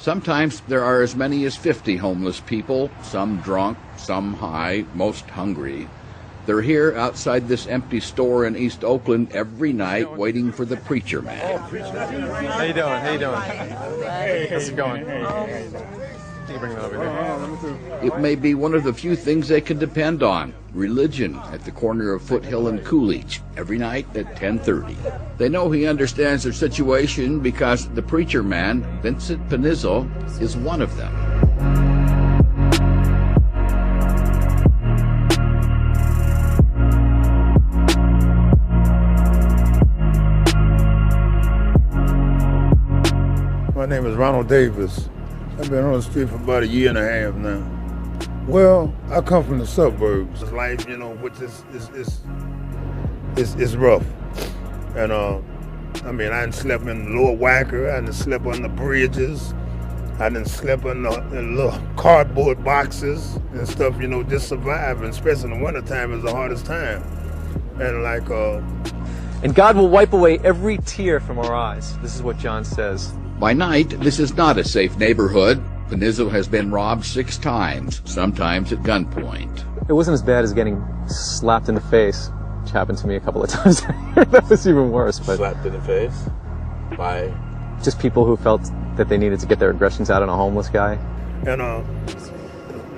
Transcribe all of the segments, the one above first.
Sometimes there are as many as 50 homeless people, some drunk, some high, most hungry. They're here outside this empty store in East Oakland every night waiting for the preacher man. How you doing? How you doing? How's it going? You can bring that over here. It may be one of the few things they can depend on, religion, at the corner of Foothill and Coolidge, every night at 10:30. They know he understands their situation because the preacher man, Vincent Penizel, is one of them. My name is Ronald Davis. I've been on the street for about a year and a half now. Well, I come from the suburbs. Life, which is rough. And I done slept in Lower Wacker, I done slept on the bridges, I done slept in little cardboard boxes and stuff, just surviving, especially in the wintertime is the hardest time. And And God will wipe away every tear from our eyes. This is what John says. By night, this is not a safe neighborhood. Penizel has been robbed 6 times, sometimes at gunpoint. It wasn't as bad as getting slapped in the face, which happened to me a couple of times. That was even worse. But slapped in the face? By? Just people who felt that they needed to get their aggressions out on a homeless guy. And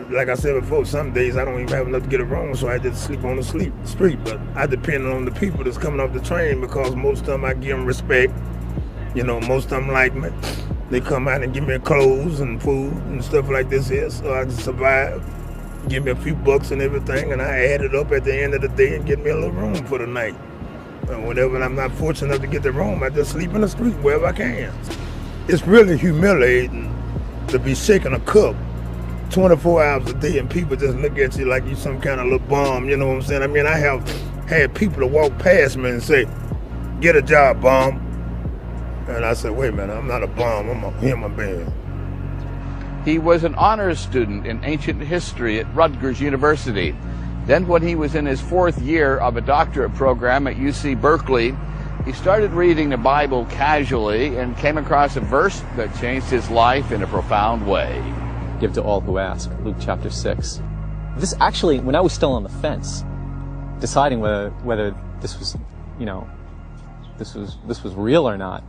like I said before, some days I don't even have enough to get it wrong, so I just sleep on the street. But I depend on the people that's coming off the train because most of them I give them respect. Most of them like me. They come out and give me clothes and food and stuff like this here, so I can survive. Give me a few bucks and everything, and I add it up at the end of the day and get me a little room for the night. And whenever I'm not fortunate enough to get the room, I just sleep in the street wherever I can. It's really humiliating to be shaking a cup 24 hours a day and people just look at you like you some kind of little bum, you know what I'm saying? I have had people to walk past me and say, "Get a job, bum." And I said, wait a minute, I'm not a bum, I'm a human being. He was an honors student in ancient history at Rutgers University. Then when he was in his 4th year of a doctorate program at UC Berkeley, he started reading the Bible casually and came across a verse that changed his life in a profound way. Give to all who ask, Luke chapter 6. This actually, when I was still on the fence, deciding whether this was, this was real or not,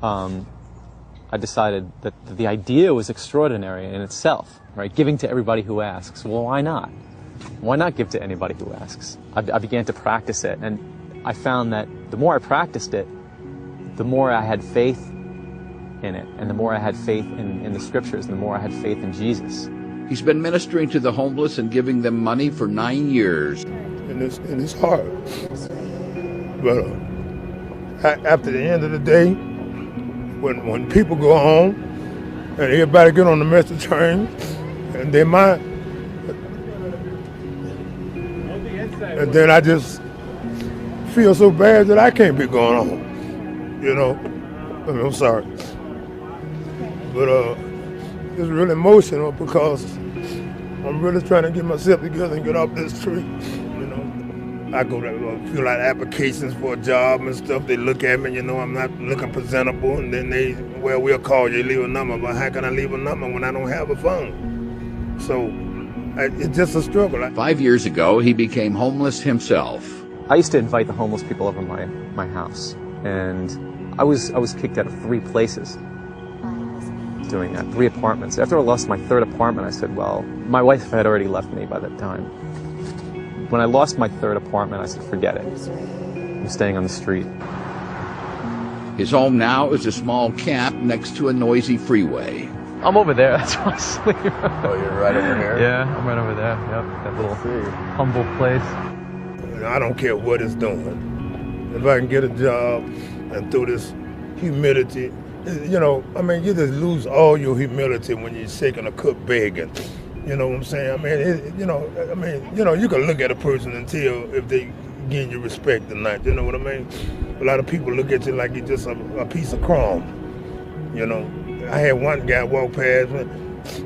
I decided that the idea was extraordinary in itself, right? Giving to everybody who asks. Well, why not? Why not give to anybody who asks? I began to practice it, and I found that the more I practiced it, the more I had faith in it, and the more I had faith in the scriptures, and the more I had faith in Jesus. He's been ministering to the homeless and giving them money for 9 years. And it's hard. But after the end of the day, when people go home and everybody get on the metro train and they might, and then I just feel so bad that I can't be going home, I'm sorry. But it's really emotional because I'm really trying to get myself together and get off this tree. I go to fill out applications for a job and stuff. They look at me, I'm not looking presentable, and then we'll call you, leave a number. But how can I leave a number when I don't have a phone? So it's just a struggle. 5 years ago, he became homeless himself. I used to invite the homeless people over my house, and I was kicked out of 3 places doing that, 3 apartments. After I lost my 3rd apartment, I said, well, my wife had already left me by that time. When I lost my 3rd apartment, I said, forget it. I'm staying on the street. His home now is a small camp next to a noisy freeway. I'm over there, that's where I sleep. Oh, you're right over here? Yeah, I'm right over there, yep. That little humble place. I don't care what it's doing. If I can get a job and through this humility, you just lose all your humility when you're shaking a cup begging. You know what I'm saying? You can look at a person and tell if they give you respect or not. You know what I mean? A lot of people look at you like you're just a piece of crumb. I had one guy walk past me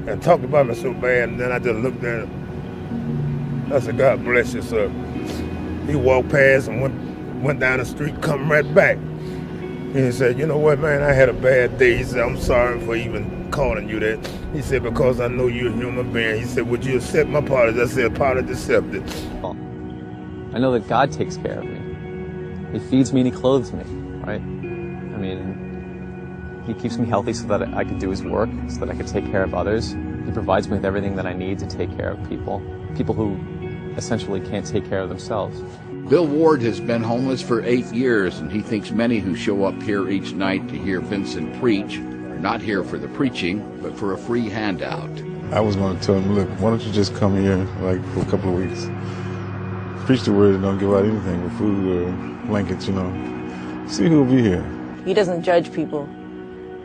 and talked about me so bad, and then I just looked at him. I said, God bless you, sir. He walked past and went down the street, come right back. And he said, you know what, man, I had a bad day. He said, I'm sorry for even calling you that. He said, because I know you're a human being. He said, would you accept my apology? I said, apology accepted. I know that God takes care of me. He feeds me and he clothes me, right? I mean, he keeps me healthy so that I can do his work, so that I can take care of others. He provides me with everything that I need to take care of people who essentially can't take care of themselves. Bill Ward has been homeless for 8 years, and he thinks many who show up here each night to hear Vincent preach are not here for the preaching, but for a free handout. I was going to tell him, look, why don't you just come here like for a couple of weeks, preach the word and don't give out anything with food or blankets, you know. See who will be here. He doesn't judge people.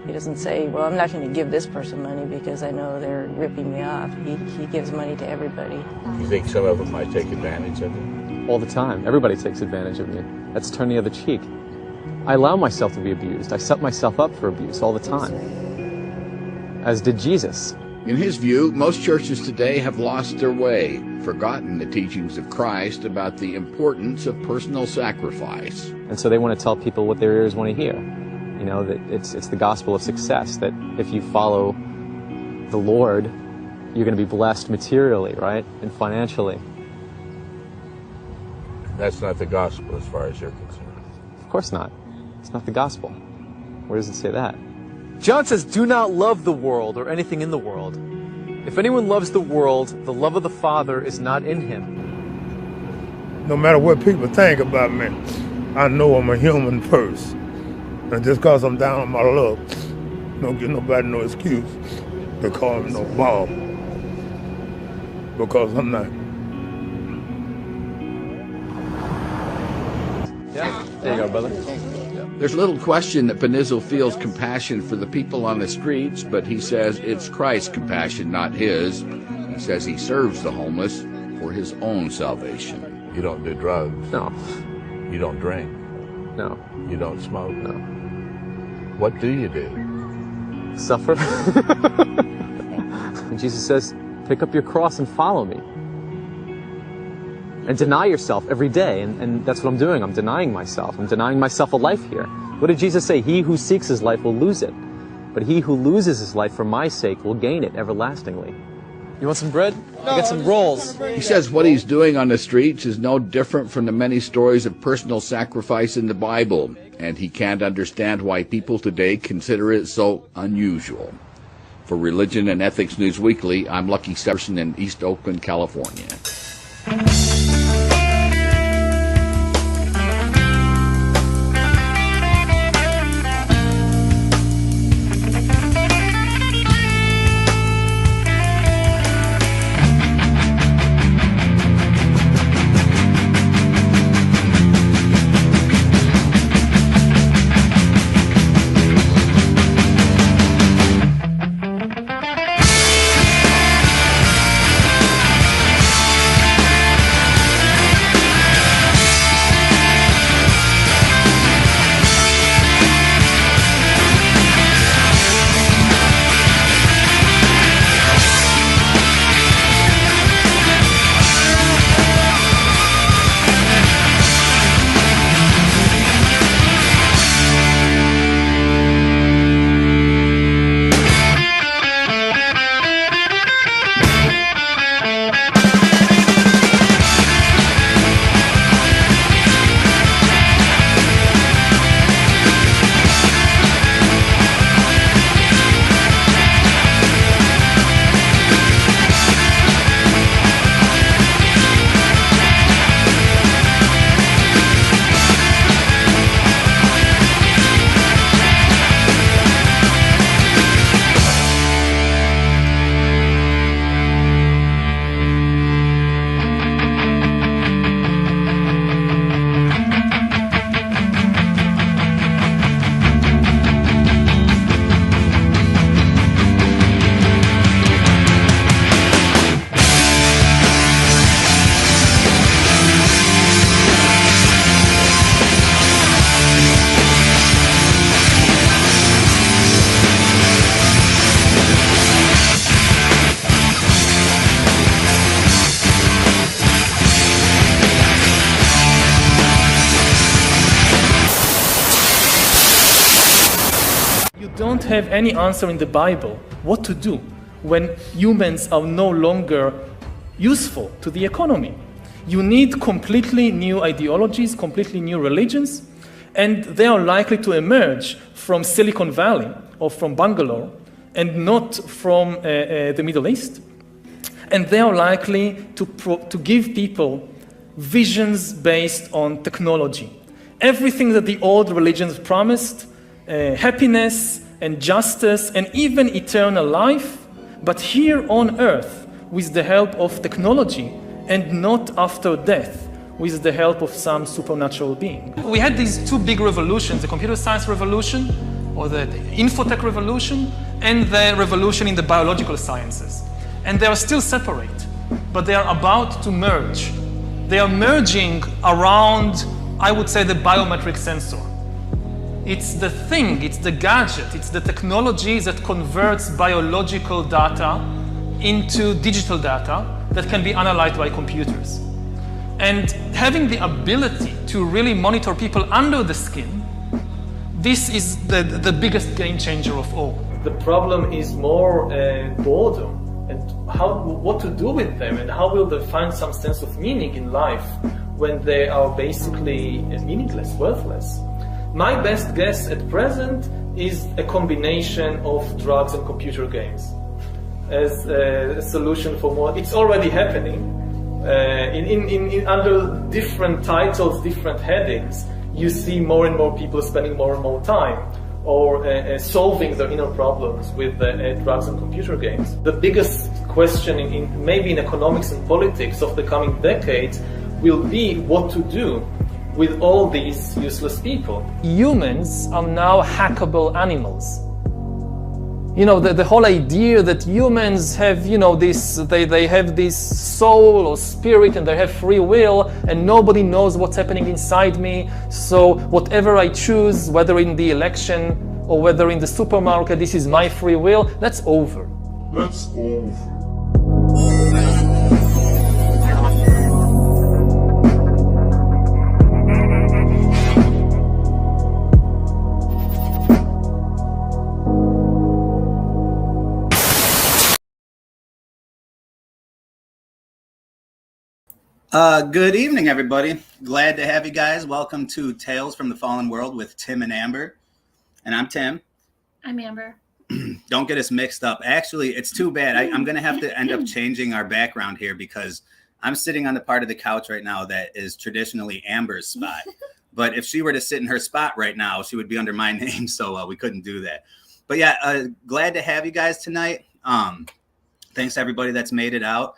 He doesn't say, well, I'm not going to give this person money because I know they're ripping me off. He gives money to everybody. You think some of them might take advantage of it? All the time. Everybody takes advantage of me. That's turn the other cheek. I allow myself to be abused. I set myself up for abuse all the time. As did Jesus. In his view, most churches today have lost their way, forgotten the teachings of Christ about the importance of personal sacrifice. And so they want to tell people what their ears want to hear. You know, that it's the gospel of success, that if you follow the Lord, you're going to be blessed materially, right? And financially. That's not the gospel as far as you're concerned. Of course not. It's not the gospel. Where does it say that? John says, do not love the world or anything in the world. If anyone loves the world, the love of the Father is not in him. No matter what people think about me, I know I'm a human first. And just because I'm down on my luck, don't give nobody no excuse to call me no Bob. Because I'm not. Yeah. There you go, brother. There's little question that Penizel feels compassion for the people on the streets, but he says it's Christ's compassion, not his. He says he serves the homeless for his own salvation. You don't do drugs. No. You don't drink. No. You don't smoke. No. What do you do? Suffer. And Jesus says, pick up your cross and follow me. And deny yourself every day. And that's what I'm doing. I'm denying myself. I'm denying myself a life here. What did Jesus say? He who seeks his life will lose it. But he who loses his life for my sake will gain it everlastingly. You want some bread? I got some rolls. He says what he's doing on the streets is no different from the many stories of personal sacrifice in the Bible, and he can't understand why people today consider it so unusual. For Religion and Ethics News Weekly, I'm Lucky Severson in East Oakland, California. have any answer in the Bible what to do when humans are no longer useful to the economy. You need completely new ideologies, completely new religions, and they are likely to emerge from Silicon Valley or from Bangalore and not from the Middle East. And they are likely to give people visions based on technology. Everything that the old religions promised, happiness and justice and even eternal life, but here on earth with the help of technology and not after death with the help of some supernatural being. We had these two big revolutions, the computer science revolution or the infotech revolution and the revolution in the biological sciences. And they are still separate, but they are about to merge. They are merging around, I would say, the biometric sensor. It's the thing, it's the gadget, it's the technology that converts biological data into digital data that can be analyzed by computers. And having the ability to really monitor people under the skin, this is the biggest game changer of all. The problem is more boredom and what to do with them and how will they find some sense of meaning in life when they are basically meaningless, worthless. My best guess at present is a combination of drugs and computer games as a solution for more. It's already happening under different titles, different headings. You see more and more people spending more and more time or solving their inner problems with drugs and computer games. The biggest question maybe in economics and politics of the coming decades will be what to do with all these useless people. Humans are now hackable animals. You know, the whole idea that humans have, you know, they have this soul or spirit and they have free will and nobody knows what's happening inside me. So whatever I choose, whether in the election or whether in the supermarket, this is my free will, that's over. That's over. Good evening, everybody. Glad to have you guys. Welcome to Tales from the Fallen World with Tim and Amber. And I'm Tim. I'm Amber. Don't get us mixed up. Actually, it's too bad. I'm going to have to end up changing our background here because I'm sitting on the part of the couch right now that is traditionally Amber's spot. But if she were to sit in her spot right now, she would be under my name. So we couldn't do that. But yeah, glad to have you guys tonight. Thanks to everybody that's made it out.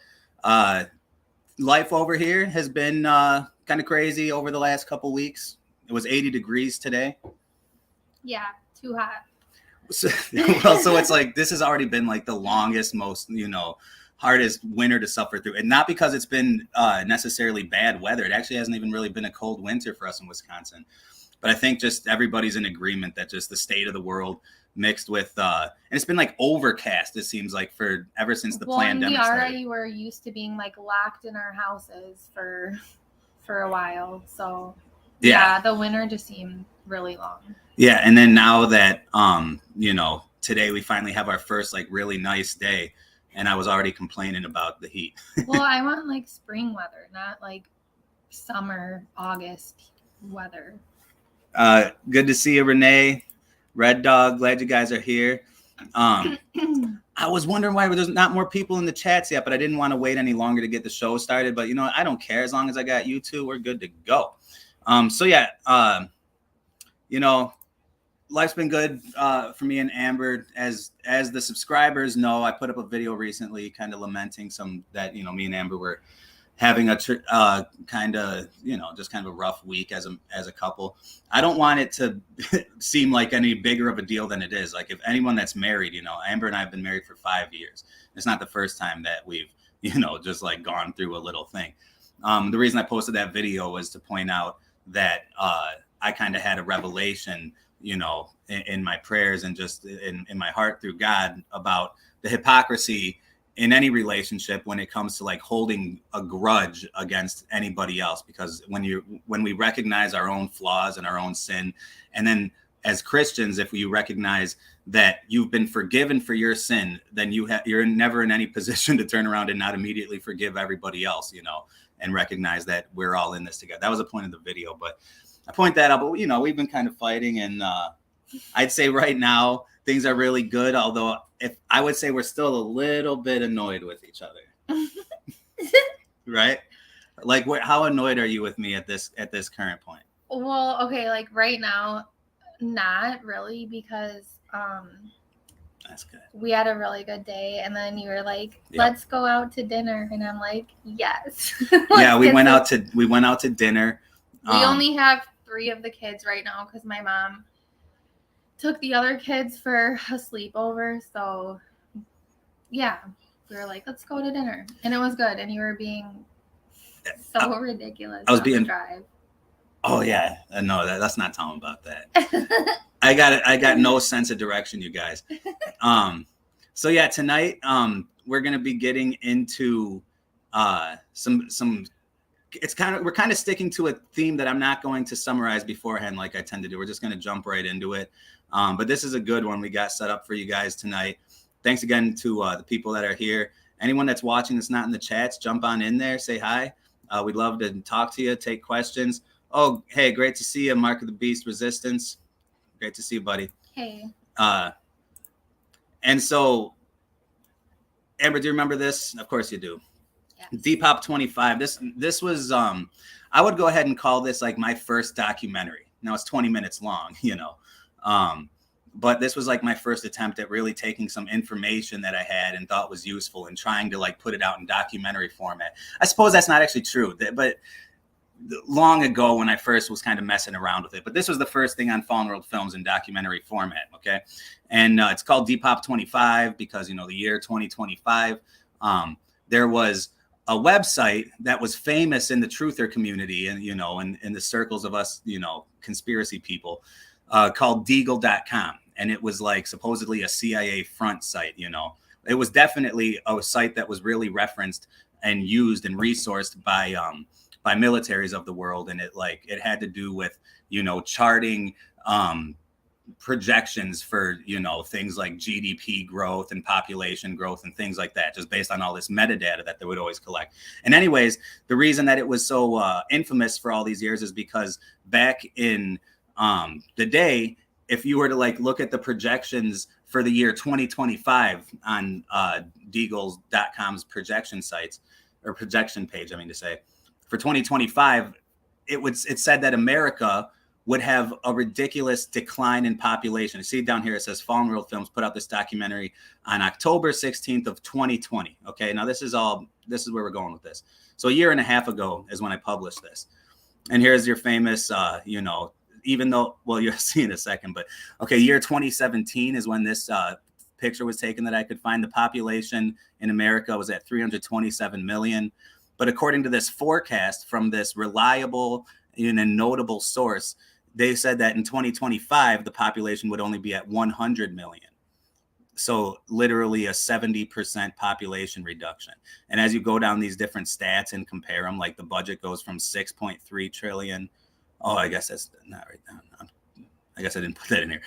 Life over here has been kind of crazy over the last couple weeks. It was 80 degrees today. Yeah, too hot. So it's like this has already been like the longest, most, hardest winter to suffer through. And not because it's been necessarily bad weather. It actually hasn't even really been a cold winter for us in Wisconsin. But I think just everybody's in agreement that just the state of the world mixed with and it's been like overcast, it seems like, for ever since the pandemic we started. already were used to being like locked in our houses for a while, so yeah, the winter just seemed really long. Yeah, and then now that today we finally have our first like really nice day, and I was already complaining about the heat. Well, I want like spring weather, not like summer, August weather. Good to see you, Renee. Red Dog, glad you guys are here. I was wondering why there's not more people in the chats yet, but I didn't want to wait any longer to get the show started. But I don't care. As long as I got you two, we're good to go. Life's been good for me and Amber. As the subscribers know, I put up a video recently kind of lamenting me and Amber were having a kind of a rough week as a couple. I don't want it to seem like any bigger of a deal than it is. Like if anyone that's married, Amber and I have been married for 5 years. It's not the first time that we've, just like gone through a little thing. The reason I posted that video was to point out that I kind of had a revelation, in my prayers and just in my heart through God about the hypocrisy in any relationship when it comes to like holding a grudge against anybody else. Because when we recognize our own flaws and our own sin, and then as Christians, if you recognize that you've been forgiven for your sin, then you're never in any position to turn around and not immediately forgive everybody else, you know, and recognize that we're all in this together. That was the point of the video, but I point that out. But, you know, we've been kind of fighting, and I'd say right now things are really good. Although I would say we're still a little bit annoyed with each other, right? Like, how annoyed are you with me at this current point? Well, okay, like right now, not really, because that's good. We had a really good day, and then you were like, "Let's go out to dinner," and I'm like, "Yes." Yeah, we went out to dinner. We only have 3 of the kids right now because my mom took the other kids for a sleepover. So yeah, we were like, "Let's go to dinner," and it was good. And you were being so ridiculous. I was being drive. Oh yeah, no, let's not tell them about that. I got no sense of direction, you guys. So yeah, tonight we're gonna be getting into some. We're kind of sticking to a theme that I'm not going to summarize beforehand like I tend to do. We're just gonna jump right into it. But this is a good one we got set up for you guys tonight. Thanks again to the people that are here. Anyone that's watching that's not in the chats, jump on in there, say hi. We'd love to talk to you, take questions. Oh, hey, great to see you, Mark of the Beast Resistance. Great to see you, buddy. Hey. And so, Amber, do you remember this? Of course you do. Yes. Depop 25. This was, I would go ahead and call this like my first documentary. Now it's 20 minutes long, you know. But this was like my first attempt at really taking some information that I had and thought was useful and trying to like put it out in documentary format. I suppose that's not actually true, but long ago when I first was kind of messing around with it. But this was the first thing on Fallen World Films in documentary format, okay? And it's called Depop 25 because, you know, the year 2025, there was a website that was famous in the truther community and, you know, in the circles of us, you know, conspiracy people, called Deagle.com. And it was like supposedly a CIA front site, you know. It was definitely a site that was really referenced and used and resourced by militaries of the world. And it had to do with, you know, charting projections for, you know, things like GDP growth and population growth and things like that, just based on all this metadata that they would always collect. And anyways, the reason that it was so infamous for all these years is because back in the day, if you were to like look at the projections for the year 2025 on Deagle.com's projection sites or projection page, I mean to say, for 2025, it said that America would have a ridiculous decline in population. See down here, it says Fallen World Films put out this documentary on October 16th of 2020. Okay, now this is where we're going with this. So a year and a half ago is when I published this. And here's your famous, you know, even though, well, you'll see in a second, but okay, year 2017 is when this picture was taken that I could find. The population in America was at 327 million. But according to this forecast from this reliable and notable source, they said that in 2025, the population would only be at 100 million. So literally a 70% population reduction. And as you go down these different stats and compare them, like the budget goes from 6.3 trillion. Oh, I guess that's not right down. I guess I didn't put that in here.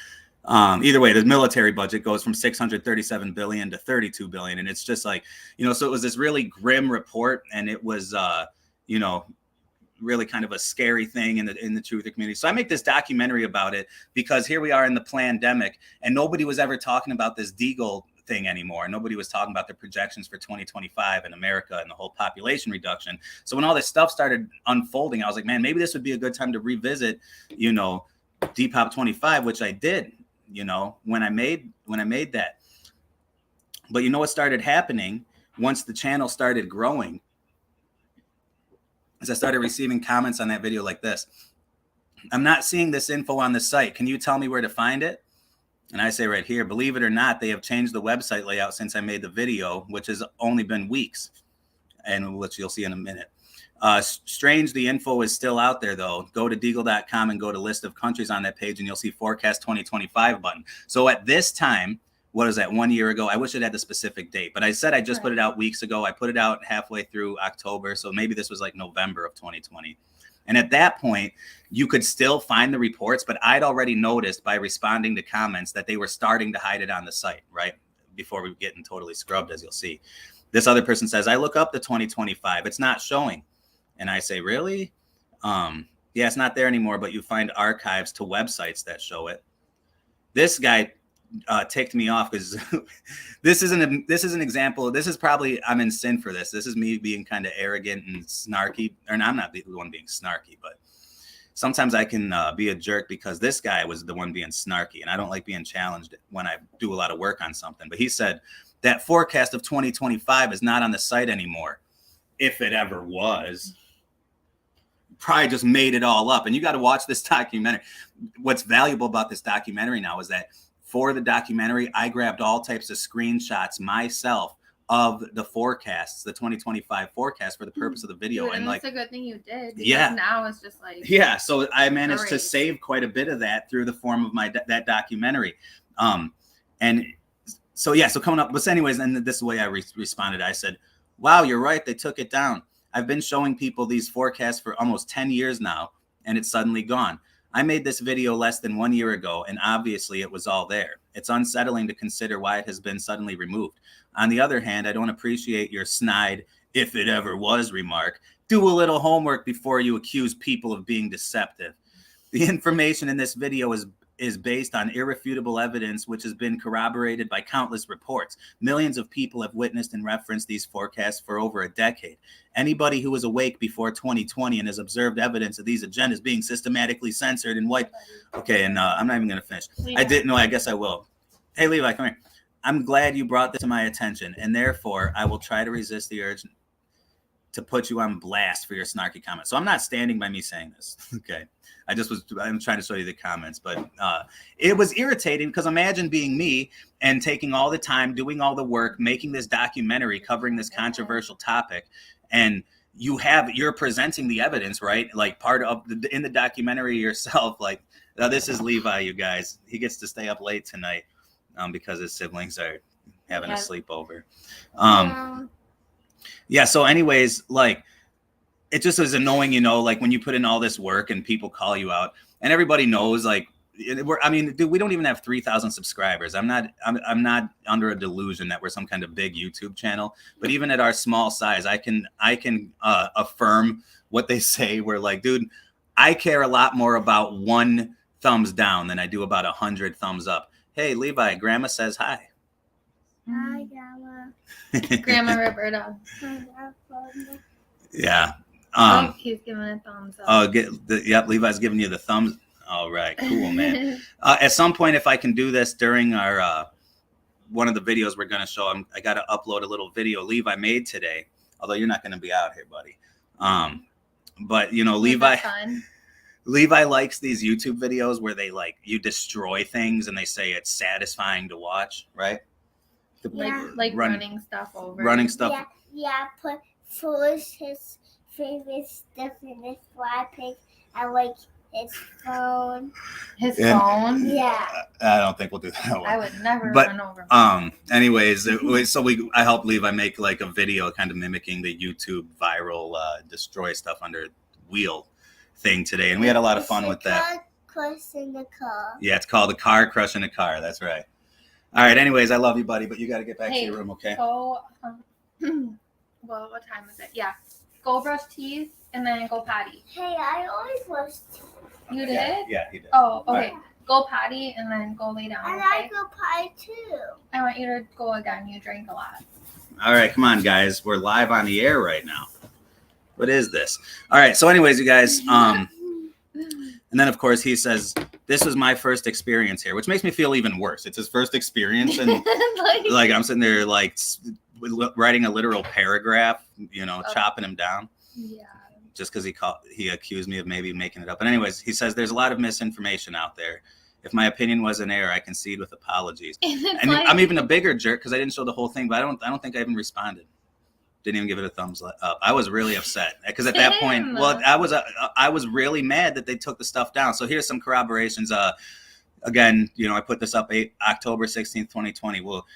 Either way, the military budget goes from 637 billion to 32 billion. And it's just like, you know, so it was this really grim report, and it was, you know, really kind of a scary thing in the truther community. So I make this documentary about it because here we are in the pandemic and nobody was ever talking about this Deagle thing anymore. Nobody was talking about the projections for 2025 in America and the whole population reduction. So when all this stuff started unfolding, I was like, man, maybe this would be a good time to revisit, you know, Depop 25, which I did, you know, when I made that. But you know what started happening once the channel started growing? As I started receiving comments on that video like this: I'm not seeing this info on the site. Can you tell me where to find it? And I say right here, believe it or not, they have changed the website layout since I made the video, which has only been weeks, and which you'll see in a minute. Strange, the info is still out there though. Go to Deagle.com and go to list of countries on that page, and you'll see forecast 2025 button. So at this time, what is that, 1 year ago? I wish it had the specific date, but I said I just put it out weeks ago. I put it out halfway through October, so maybe this was like November of 2020. And at that point, you could still find the reports, but I'd already noticed by responding to comments that they were starting to hide it on the site, right? Before we were getting totally scrubbed, as you'll see. This other person says, I look up the 2025, it's not showing. And I say, really? Yeah, it's not there anymore, but you find archives to websites that show it. This guy ticked me off because this is an example. This is probably, I'm in sin for this. This is me being kind of arrogant and snarky, or no, I'm not the one being snarky, but sometimes I can be a jerk because this guy was the one being snarky, and I don't like being challenged when I do a lot of work on something. But he said that forecast of 2025 is not on the site anymore. If it ever was. Probably just made it all up. And you got to watch this documentary. What's valuable about this documentary now is that for the documentary, I grabbed all types of screenshots myself of the forecasts, the 2025 forecast for the purpose of the video. Dude, and like, it's a good thing you did. Yeah. Now it's just like, yeah. So I managed to great. save quite a bit of that through the form of that documentary. And so, yeah, so coming up, but anyways, and this is the way I responded. I said, wow, you're right. They took it down. I've been showing people these forecasts for almost 10 years now, and it's suddenly gone. I made this video less than 1 year ago, and obviously it was all there. It's unsettling to consider why it has been suddenly removed. On the other hand, I don't appreciate your snide, if it ever was remark. Do a little homework before you accuse people of being deceptive. The information in this video is based on irrefutable evidence, which has been corroborated by countless reports. Millions of people have witnessed and referenced these forecasts for over a decade. Anybody who was awake before 2020 and has observed evidence of these agendas being systematically censored and wiped. Okay, and I'm not even going to finish. I didn't know. I guess I will. Hey, Levi, come here. I'm glad you brought this to my attention, and therefore I will try to resist the urge to put you on blast for your snarky comments. So I'm not standing by me saying this. Okay. I'm trying to show you the comments, but it was irritating because imagine being me and taking all the time, doing all the work, making this documentary, covering this controversial topic. And you're presenting the evidence, right? Like part of in the documentary yourself, like this is Levi, you guys, he gets to stay up late tonight because his siblings are having a sleepover. Yeah. So anyways, like, it just is annoying, like when you put in all this work and people call you out and everybody knows, like, dude, we don't even have 3,000 subscribers. I'm not under a delusion that we're some kind of big YouTube channel, but even at our small size, I can affirm what they say. We're like, dude, I care a lot more about 1 thumbs down than I do about 100 thumbs up. Hey, Levi, Grandma says hi. Hi, Grandma. Grandma Roberta. Yeah. He's giving a thumbs up. Oh, yep, Levi's giving you the thumbs. All right, cool, man. At some point, if I can do this during our one of the videos we're going to show, I got to upload a little video Levi made today, although you're not going to be out here, buddy. But, Levi likes these YouTube videos where they, like, you destroy things and they say it's satisfying to watch, right? Like running stuff over. Running stuff. Yeah, put his favorite stuff in his fly pig and like his phone. His phone? Yeah. I don't think we'll do that one. I would never run over. Anyways, I helped Levi make like a video kind of mimicking the YouTube viral destroy stuff under wheel thing today, and we had a lot of fun with that. Car crush in the car. Yeah, it's called the car crush in the car. That's right. All right. Anyways, I love you, buddy, but you got to get back to your room, okay? Go. Well, what time is it? Yeah. Go brush teeth and then go potty. Hey, I always brush teeth. You did? Yeah, he did. Oh, okay. Right. Go potty and then go lay down. And okay? I go potty too. I want you to go again. You drank a lot. All right, come on, guys. We're live on the air right now. What is this? All right. So, anyways, you guys. And then, of course, he says, "This was my first experience here," which makes me feel even worse. It's his first experience, and like I'm sitting there, like writing a literal paragraph, chopping him down. Yeah. Just because he accused me of maybe making it up. But anyways, he says there's a lot of misinformation out there. If my opinion was an error, I concede with apologies. And like, I'm even a bigger jerk because I didn't show the whole thing, but I don't think I even responded. Didn't even give it a thumbs up. I was really upset because at that point, well, I was really mad that they took the stuff down. So here's some corroborations. Again, I put this up October 16th, 2020. Well,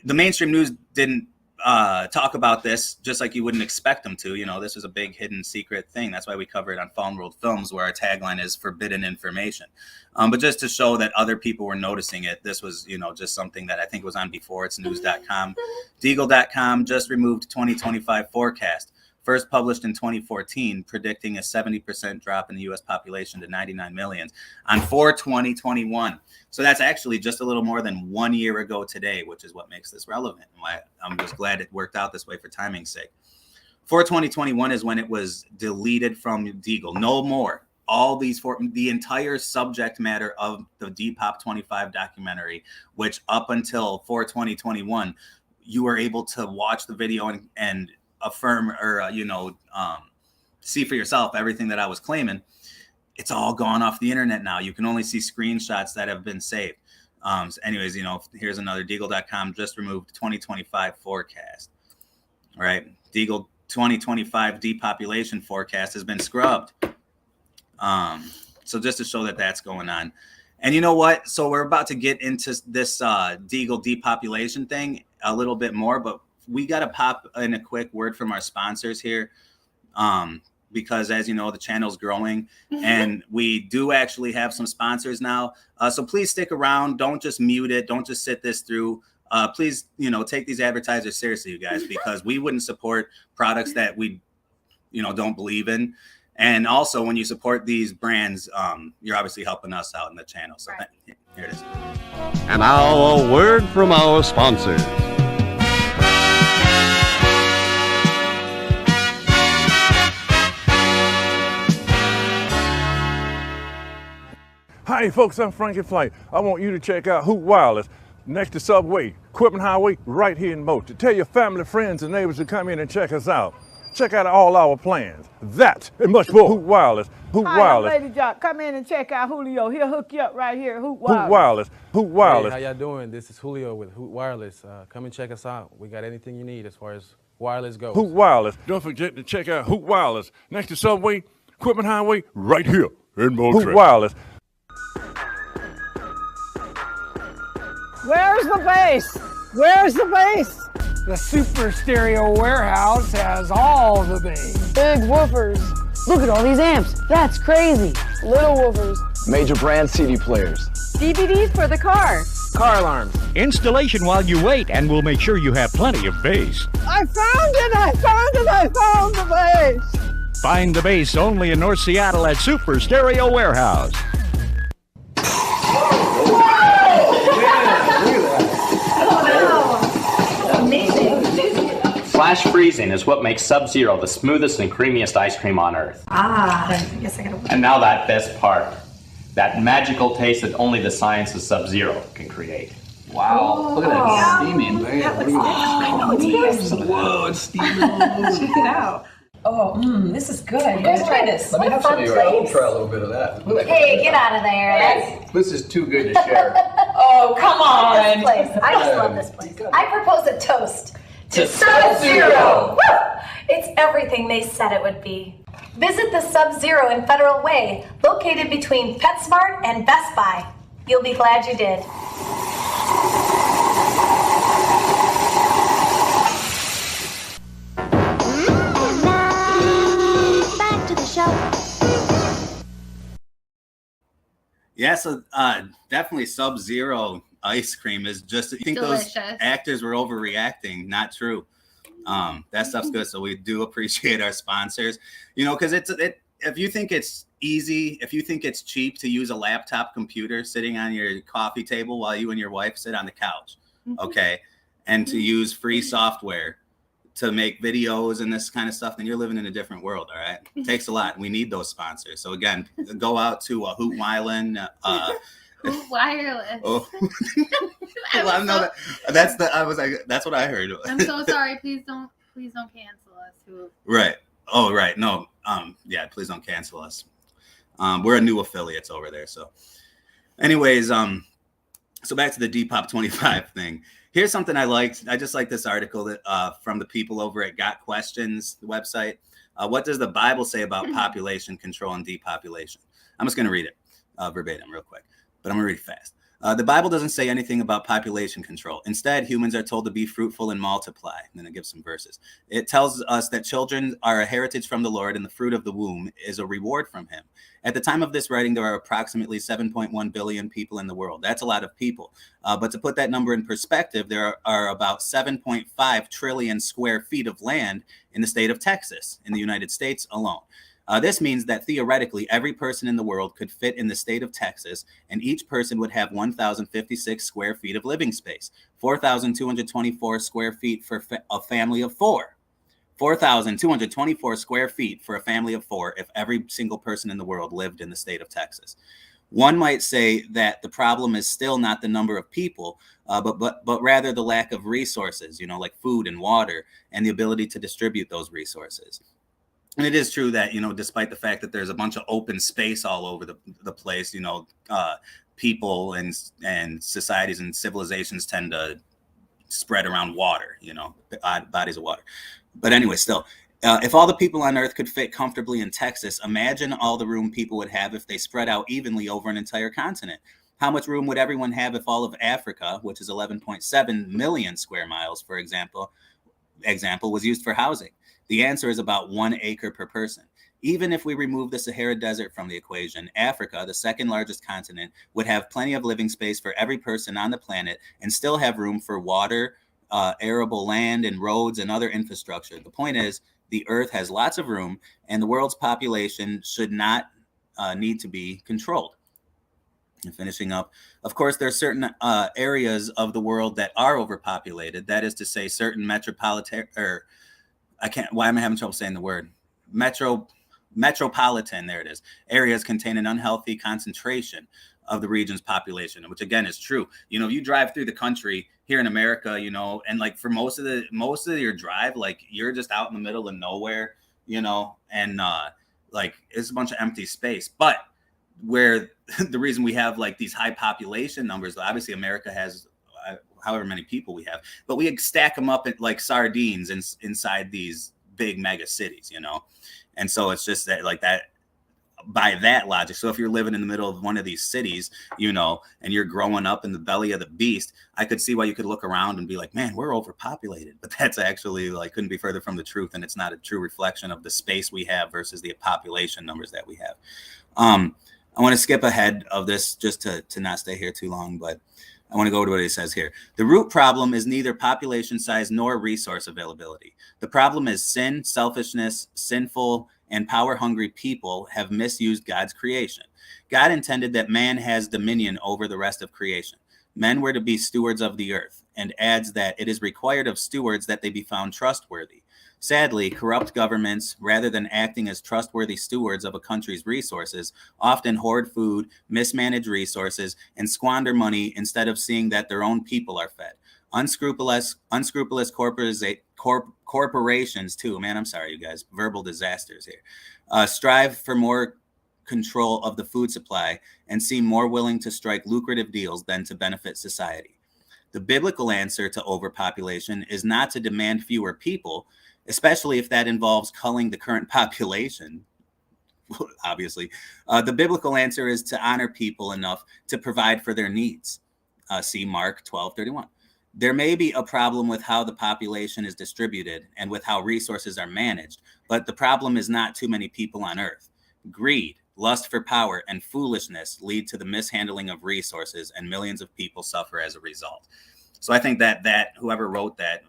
the mainstream news didn't talk about this just like you wouldn't expect them to. You know, this is a big hidden secret thing. That's why we cover it on Fallen World Films, where our tagline is forbidden information. But just to show that other people were noticing it, this was, you know, just something that I think was on before. It's news.com. Deagle.com just removed 2025 forecast. First published in 2014, predicting a 70% drop in the U.S. population to 99 million on 4/20/21. So that's actually just a little more than 1 year ago today, which is what makes this relevant. I'm just glad it worked out this way for timing's sake. 4/20/21 is when it was deleted from Deagle. No more. All these the entire subject matter of the Depop 25 documentary, which up until 4/20/21, you were able to watch the video and affirm or see for yourself everything that I was claiming. It's all gone off the internet now. You can only see screenshots that have been saved. So anyways, you know, here's another Deagle.com just removed 2025 forecast. All right, Deagle 2025 depopulation forecast has been scrubbed. So just to show that that's going on. And you know what? So we're about to get into this Deagle depopulation thing a little bit more, but we got to pop in a quick word from our sponsors here, because as you know, the channel's growing and we do actually have some sponsors now. So please stick around. Don't just mute it. Don't just sit this through. Please, you know, take these advertisers seriously, you guys, because we wouldn't support products that we, you know, don't believe in. And also when you support these brands, you're obviously helping us out in the channel. So here it is. And now a word from our sponsors. Hi folks, I'm Frankie Flight. I want you to check out Hoot Wireless next to Subway, Equipment Highway, right here in Moultrie. Tell your family, friends, and neighbors to come in and check us out. Check out all our plans. That and much more. Hoot Wireless. Hoot Wireless. I'm Lady Jock. Come in and check out Julio. He'll hook you up right here. Hoot Wireless. Hoot Wireless. Hoot Wireless. Hey, how y'all doing? This is Julio with Hoot Wireless. Come and check us out. We got anything you need as far as wireless goes. Hoot Wireless. Don't forget to check out Hoot Wireless next to Subway, Equipment Highway, right here in Moultrie. Hoot Wireless. Where's the bass? Where's the bass? The Super Stereo Warehouse has all the bass. Big woofers. Look at all these amps. That's crazy. Little woofers. Major brand CD players. DVDs for the car. Car alarms. Installation while you wait, and we'll make sure you have plenty of bass. I found it! I found it! I found the bass! Find the bass only in North Seattle at Super Stereo Warehouse. Flash freezing is what makes Sub-Zero the smoothest and creamiest ice cream on Earth. I guess I gotta wait. And now that best part, that magical taste that only the science of Sub-Zero can create. Wow, look at that steaming. That looks good. Whoa, it's steaming. Check it out. Oh, this is good. You guys try this. Let me have some of yours. I'll try a little bit of that. Hey, get out of there. This is too good to share. Oh, come on. This place. I just love this place. I propose a toast to Sub-Zero. It's everything they said it would be. Visit the Sub-Zero in Federal Way, located between PetSmart and Best Buy. You'll be glad you did. Back to the show. Yeah, so definitely Sub-Zero ice cream is just, I think delicious. Those actors were overreacting. Not true. That stuff's good. So we do appreciate our sponsors, you know, because if you think it's easy, if you think it's cheap to use a laptop computer sitting on your coffee table while you and your wife sit on the couch, okay, and to use free software to make videos and this kind of stuff, then you're living in a different world. All right. It takes a lot. We need those sponsors. So again, go out to Hoot Wyland, Hoot Wireless. Oh, well, no, that's what I heard. I'm so sorry. Please don't cancel us. Right. Oh, right. No. Yeah. Please don't cancel us. We're a new affiliates over there. So, anyways, so back to the Depop 25 thing. Here's something I liked. I just like this article that from the people over at Got Questions, the website. What does the Bible say about population control and depopulation? I'm just going to read it verbatim real quick, but I'm going to read it fast. The Bible doesn't say anything about population control. Instead, humans are told to be fruitful and multiply. And then it gives some verses. It tells us that children are a heritage from the Lord, and the fruit of the womb is a reward from him. At the time of this writing, there are approximately 7.1 billion people in the world. That's a lot of people. But to put that number in perspective, there are about 7.5 trillion square feet of land in the state of Texas, in the United States alone. This means that theoretically, every person in the world could fit in the state of Texas, and each person would have 1,056 square feet of living space, 4,224 square feet for a family of four. 4,224 square feet for a family of four if every single person in the world lived in the state of Texas. One might say that the problem is still not the number of people, but rather the lack of resources, like food and water, and the ability to distribute those resources. And it is true that, despite the fact that there's a bunch of open space all over the place, people and societies and civilizations tend to spread around water, bodies of water. But anyway, still, if all the people on Earth could fit comfortably in Texas, imagine all the room people would have if they spread out evenly over an entire continent. How much room would everyone have if all of Africa, which is 11.7 million square miles, for example, was used for housing? The answer is about 1 acre per person. Even if we remove the Sahara Desert from the equation, Africa, the second largest continent, would have plenty of living space for every person on the planet and still have room for water, arable land, and roads and other infrastructure. The point is, the Earth has lots of room, and the world's population should not need to be controlled. And finishing up, of course, there are certain areas of the world that are overpopulated. That is to say, certain metropolitan, why am I having trouble saying the word? Metropolitan, there it is. Areas contain an unhealthy concentration of the region's population, which again is true. You drive through the country here in America, and like for most of your drive, like you're just out in the middle of nowhere, and like it's a bunch of empty space. But where the reason we have like these high population numbers, obviously America has however many people we have, but we stack them up like sardines inside these big mega cities, and so it's just that like that by that logic. So if you're living in the middle of one of these cities, and you're growing up in the belly of the beast, I could see why you could look around and be like, man, we're overpopulated. But that's actually like couldn't be further from the truth, and it's not a true reflection of the space we have versus the population numbers that we have. I want to skip ahead of this just to not stay here too long, but I want to go to what he says here. The root problem is neither population size nor resource availability. The problem is sin, selfishness, sinful, and power-hungry people have misused God's creation. God intended that man has dominion over the rest of creation. Men were to be stewards of the earth, and adds that it is required of stewards that they be found trustworthy. Sadly, corrupt governments, rather than acting as trustworthy stewards of a country's resources, often hoard food, mismanage resources, and squander money instead of seeing that their own people are fed. Unscrupulous corporations too, man, I'm sorry, you guys, verbal disasters here, strive for more control of the food supply and seem more willing to strike lucrative deals than to benefit society. The biblical answer to overpopulation is not to demand fewer people, especially if that involves culling the current population. Obviously, the biblical answer is to honor people enough to provide for their needs. See Mark 12:31. There may be a problem with how the population is distributed and with how resources are managed, but the problem is not too many people on earth. Greed, lust for power, and foolishness lead to the mishandling of resources, and millions of people suffer as a result. So I think that whoever wrote that,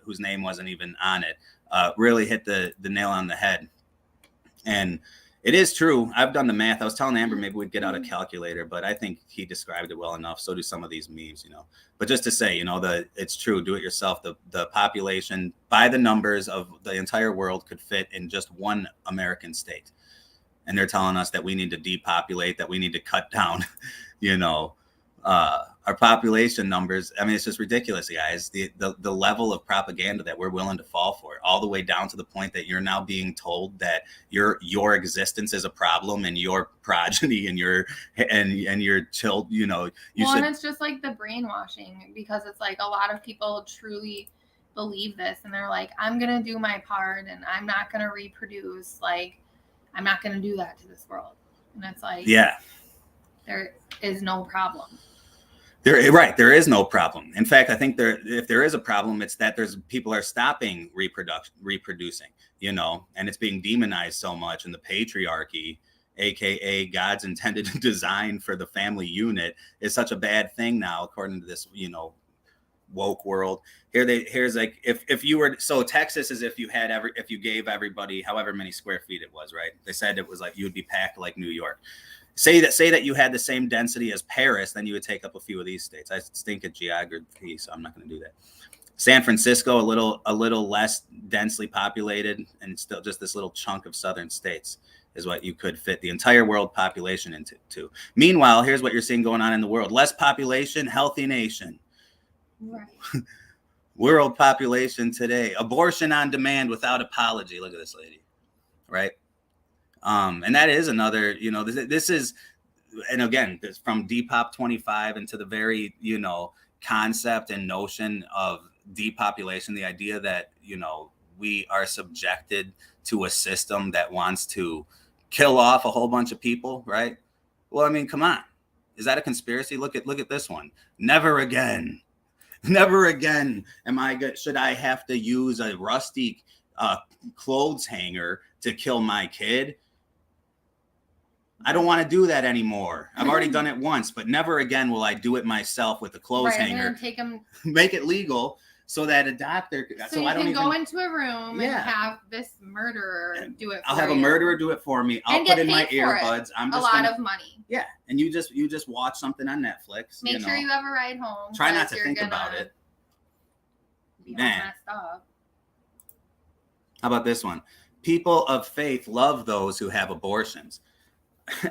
whose name wasn't even on it, really hit the nail on the head. And it is true. I've done the math. I was telling Amber maybe we'd get out a calculator, but I think he described it well enough. So do some of these memes, But just to say, it's true. Do it yourself. The population, by the numbers of the entire world, could fit in just one American state. And they're telling us that we need to depopulate, that we need to cut down, our population numbers. I mean, it's just ridiculous, guys. The level of propaganda that we're willing to fall for, all the way down to the point that you're now being told that your existence is a problem and your progeny and your child, and it's just like the brainwashing, because it's like a lot of people truly believe this, and they're like, I'm gonna do my part and I'm not gonna reproduce. Like, I'm not gonna do that to this world. And it's like, yeah, there is no problem. There is no problem. In fact, I think if there is a problem, it's that people are stopping reproducing, you know, and it's being demonized so much. And the patriarchy, aka God's intended design for the family unit, is such a bad thing now, according to this, you know, woke world. Here's like, if you were, so Texas is if you gave everybody however many square feet it was, right? They said it was like you would be packed like New York. Say that you had the same density as Paris, then you would take up a few of these states. I stink at geography, so I'm not going to do that. San Francisco, a little less densely populated, and still just this little chunk of southern states is what you could fit the entire world population into. Meanwhile, here's what you're seeing going on in the world: less population, healthy nation. Right. World population today, abortion on demand without apology. Look at this lady, right? And that is another, you know, this is, and again, this from Depop 25 into the very, you know, concept and notion of depopulation, the idea that, you know, we are subjected to a system that wants to kill off a whole bunch of people, right? Well, I mean, come on. Is that a conspiracy? Look at this one. Never again should I have to use a rusty clothes hanger to kill my kid. I don't want to do that anymore. I've already done it once, but never again will I do it myself with a clothes hanger. Take them, make it legal so that a doctor. So you can go into a room and have this murderer do it. I'll have a murderer do it for me. I'll put in my earbuds. I'm just a lot of money. Yeah, and you just watch something on Netflix. Make sure you have a ride home. Try not to think about it. Man. Messed up. How about this one? People of faith love those who have abortions.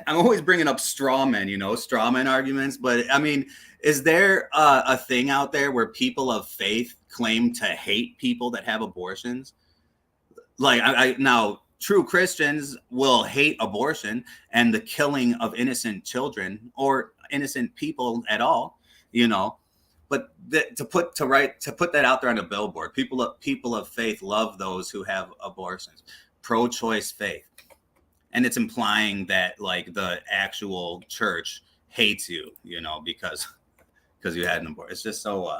I'm always bringing up straw men, you know, straw man arguments. But I mean, is there a thing out there where people of faith claim to hate people that have abortions? Like now, true Christians will hate abortion and the killing of innocent children or innocent people at all, you know. But to put that out there on a billboard, people of faith love those who have abortions, pro-choice faith. And it's implying that like the actual church hates you, you know, because you had an abortion. It's just so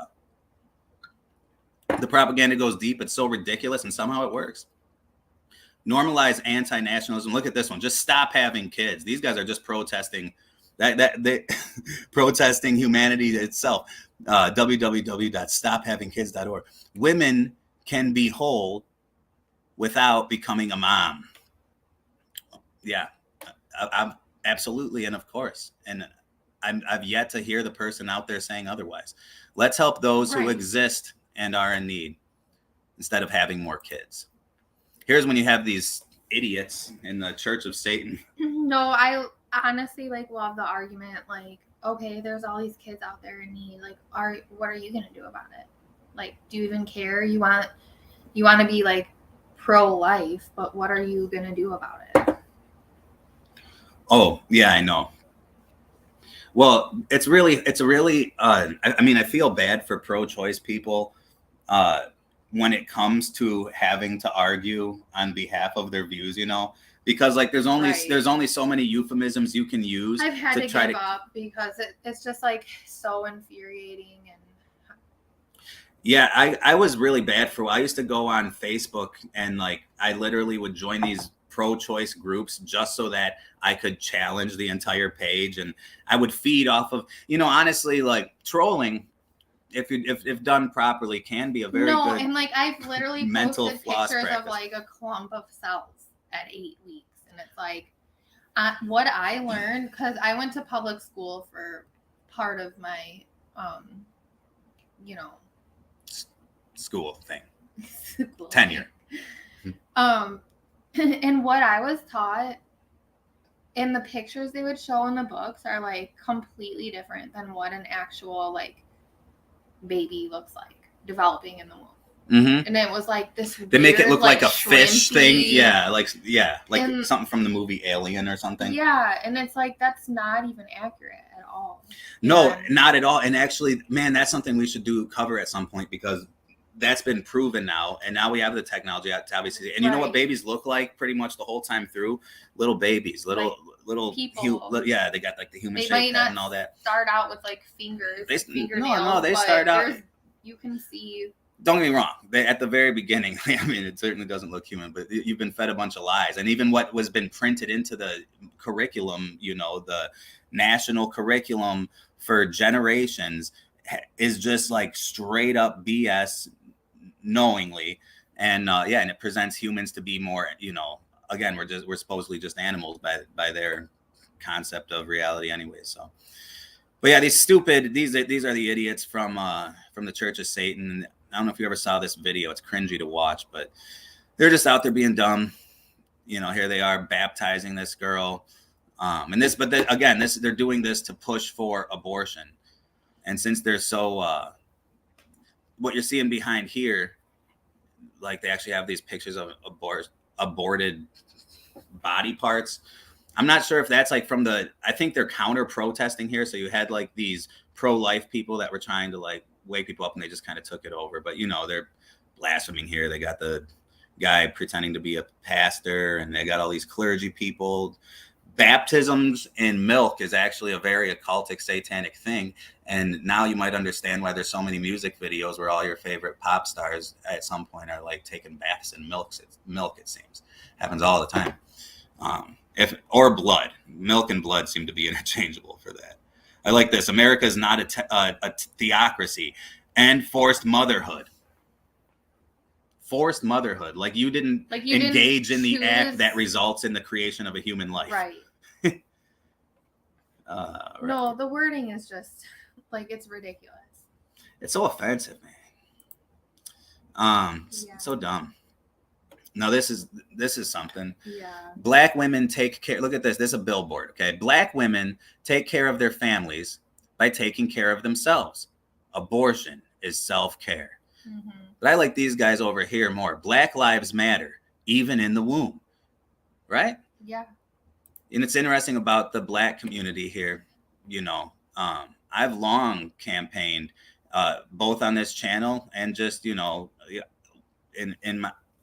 the propaganda goes deep. It's so ridiculous, and somehow it works. Normalize anti-nationalism. Look at this one. Just stop having kids. These guys are just protesting they protesting humanity itself. www.stophavingkids.org. Women can be whole without becoming a mom. Yeah, I'm absolutely. And of course, and I've yet to hear the person out there saying otherwise. Let's help those who exist and are in need instead of having more kids. Here's when you have these idiots in the Church of Satan. No, I honestly love the argument. Like, okay, there's all these kids out there in need. Like, what are you going to do about it? Like, do you even care? You want to be like pro-life, but what are you going to do about it? Oh, yeah, I know. Well, it's really, I mean, I feel bad for pro-choice people when it comes to having to argue on behalf of their views, you know, because like there's only so many euphemisms you can use. I've had to give up because it's just like so infuriating. And yeah, I was really bad for a while. I used to go on Facebook and like I literally would join these pro-choice groups just so that I could challenge the entire page, and I would feed off of, you know, honestly, like trolling, if done properly, can be a very good and like I've literally mental posted pictures of like a clump of cells at 8 weeks, and it's like what I learned, because I went to public school for part of my you know, school thing. Tenure. And what I was taught in the pictures they would show in the books are like completely different than what an actual like baby looks like developing in the womb. Mm-hmm. And it was like this they make it look like a fish thing. shrimpy. Like something from the movie Alien or something. Yeah, and it's like that's not even accurate at all. No, not at all. And actually, man, that's something we should cover at some point, because that's been proven now, and now we have the technology to obviously. And you know what babies look like pretty much the whole time through? Little babies, little little people. yeah, they got like the human They shaped might head not and all that. start out with like fingers, fingernails. No, they but start out. You can see. Don't get me wrong. At the very beginning, I mean, it certainly doesn't look human, but you've been fed a bunch of lies. And even what was been printed into the curriculum, you know, the national curriculum for generations is just like straight up BS knowingly. And and it presents humans to be more, you know, again, we're supposedly just animals by their concept of reality anyway. So, but yeah, these are the idiots from the Church of Satan. I don't know if you ever saw this video. It's cringy to watch, but they're just out there being dumb. You know, here they are baptizing this girl. They're doing this to push for abortion. And since they're so, what you're seeing behind here, like they actually have these pictures of aborted body parts. I'm not sure if that's like I think they're counter protesting here. So you had like these pro-life people that were trying to like wake people up, and they just kind of took it over. But you know, they're blaspheming here. They got the guy pretending to be a pastor, and they got all these clergy people. Baptisms in milk is actually a very occultic, satanic thing. And now you might understand why there's so many music videos where all your favorite pop stars at some point are like taking baths in milk. It seems happens all the time. Or blood. Milk and blood seem to be interchangeable for that. I like this. America is not a theocracy, and forced motherhood. Forced motherhood. Like you didn't engage in the act that results in the creation of a human life. Right. Right. No, the wording is just like, it's ridiculous. It's so offensive, man. So dumb. No, this is something. Yeah. Black women take care. Look at this. This is a billboard. Okay. Black women take care of their families by taking care of themselves. Abortion is self-care. Mm-hmm. But I like these guys over here more. Black lives matter, even in the womb. Right? Yeah. And it's interesting about the Black community here. You know, I've long campaigned both on this channel and just, you know,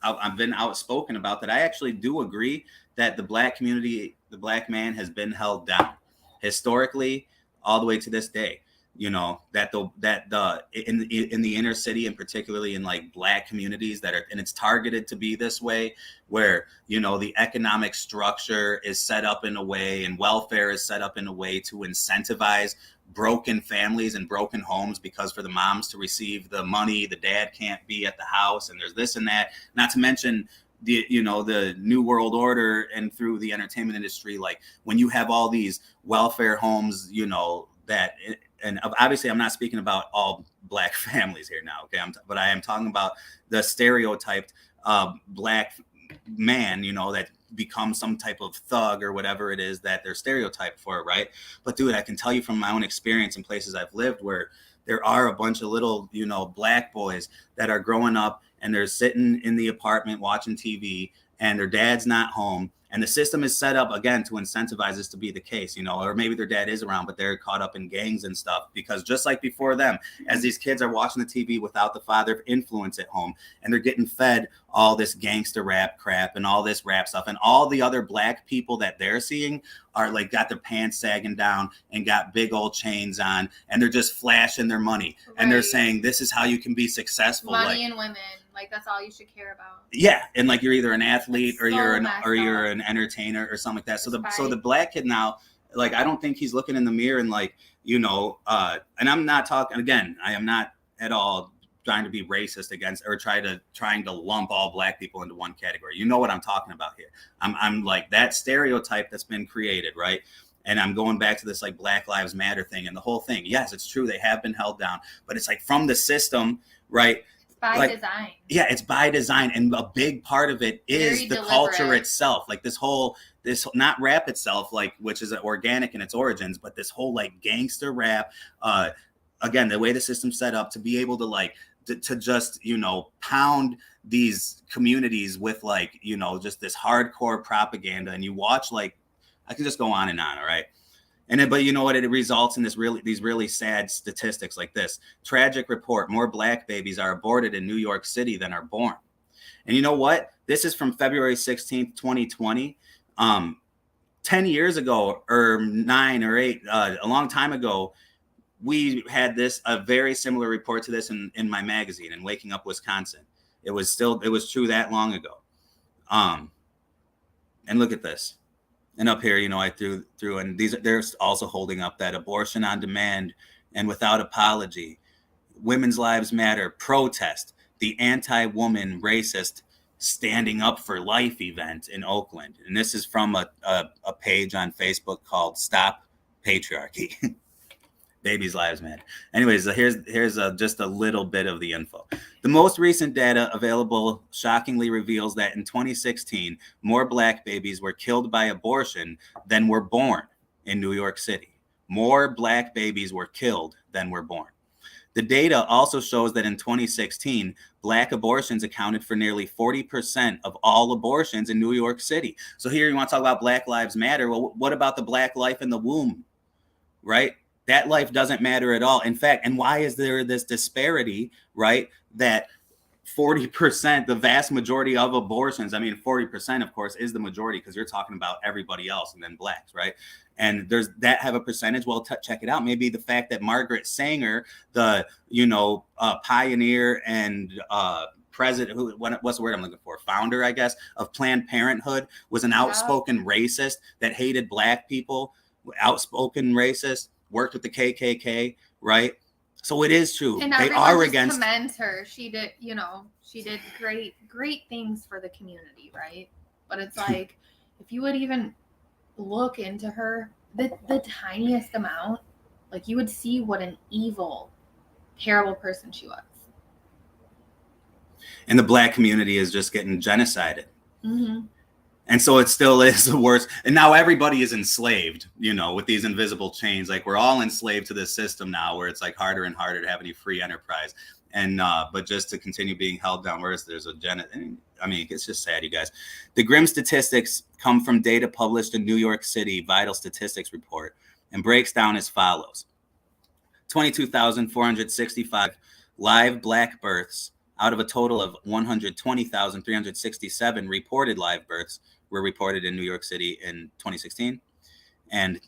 I've been outspoken about that. I actually do agree that the Black community, the Black man, has been held down historically all the way to this day. You know, in the inner city, and particularly in like Black communities and it's targeted to be this way, where, you know, the economic structure is set up in a way, and welfare is set up in a way to incentivize broken families and broken homes, because for the moms to receive the money, the dad can't be at the house, and there's this and that. Not to mention the New World Order, and through the entertainment industry, like when you have all these welfare homes, you know, and obviously I'm not speaking about all Black families here now, okay? But I am talking about the stereotyped Black man, you know, that becomes some type of thug or whatever it is that they're stereotyped for, right? But dude, I can tell you from my own experience in places I've lived where there are a bunch of little, you know, Black boys that are growing up, and they're sitting in the apartment watching TV, and their dad's not home. And the system is set up, again, to incentivize this to be the case, you know, or maybe their dad is around, but they're caught up in gangs and stuff. Because just like before them, as these kids are watching the TV without the father influence at home, and they're getting fed all this gangster rap crap and all this rap stuff, and all the other Black people that they're seeing are like got their pants sagging down and got big old chains on, and they're just flashing their money. Right. And they're saying, this is how you can be successful. Money and women. Like, that's all you should care about. Yeah, and like you're either an athlete or you're an entertainer or something like that. So the Black kid now, like, I don't think he's looking in the mirror and like, you know, and I'm not talking, again, I am not at all trying to be racist against or trying to lump all Black people into one category. You know what I'm talking about here. I'm like that stereotype that's been created, right? And I'm going back to this like Black Lives Matter thing and the whole thing. Yes, it's true, they have been held down, but it's like from the system, right? By design. Yeah, it's by design. And a big part of it is the culture itself. Like this not rap itself, like, which is organic in its origins, but this whole like gangster rap, again, the way the system's set up to be able to like, to just, you know, pound these communities with like, you know, just this hardcore propaganda. And you watch, like, I can just go on, all right? But you know what? It results in these really sad statistics like this. Tragic report: more Black babies are aborted in New York City than are born. And you know what? This is from February 16th, 2020. 10 years ago, or 9 or 8, a long time ago, we had a very similar report to this in my magazine in Waking Up Wisconsin. It was true that long ago. And look at this. And up here, I threw, and they're also holding up that abortion on demand and without apology, Women's Lives Matter protest, the anti-woman racist Standing Up for Life event in Oakland. And this is from a page on Facebook called Stop Patriarchy. Babies' lives matter. Anyways, here's just a little bit of the info. The most recent data available shockingly reveals that in 2016, more Black babies were killed by abortion than were born in New York City. More Black babies were killed than were born. The data also shows that in 2016, Black abortions accounted for nearly 40% of all abortions in New York City. So here you want to talk about Black Lives Matter. Well, what about the Black life in the womb, right? That life doesn't matter at all. In fact, and why is there this disparity, right? That 40%, the vast majority of abortions, 40%, of course, is the majority because you're talking about everybody else and then Blacks, right? And there's that have a percentage. Well, check it out. Maybe the fact that Margaret Sanger, the, pioneer and president, what's the word I'm looking for? Founder, I guess, of Planned Parenthood, was an outspoken racist that hated Black people, outspoken racist, worked with the KKK, right? So it is true. And they are against. Commends her. She did, she did great things for the community, right? But it's like, if you would even look into her, the tiniest amount, like you would see what an evil, terrible person she was. And the Black community is just getting genocided. Mm-hmm. And so it still is the worst. And now everybody is enslaved, with these invisible chains. Like we're all enslaved to this system now where it's like harder and harder to have any free enterprise. And but just to continue being held down, whereas there's it's just sad, you guys. The grim statistics come from data published in New York City Vital Statistics Report and breaks down as follows. 22,465 live Black births out of a total of 120,367 reported live births were reported in New York City in 2016, and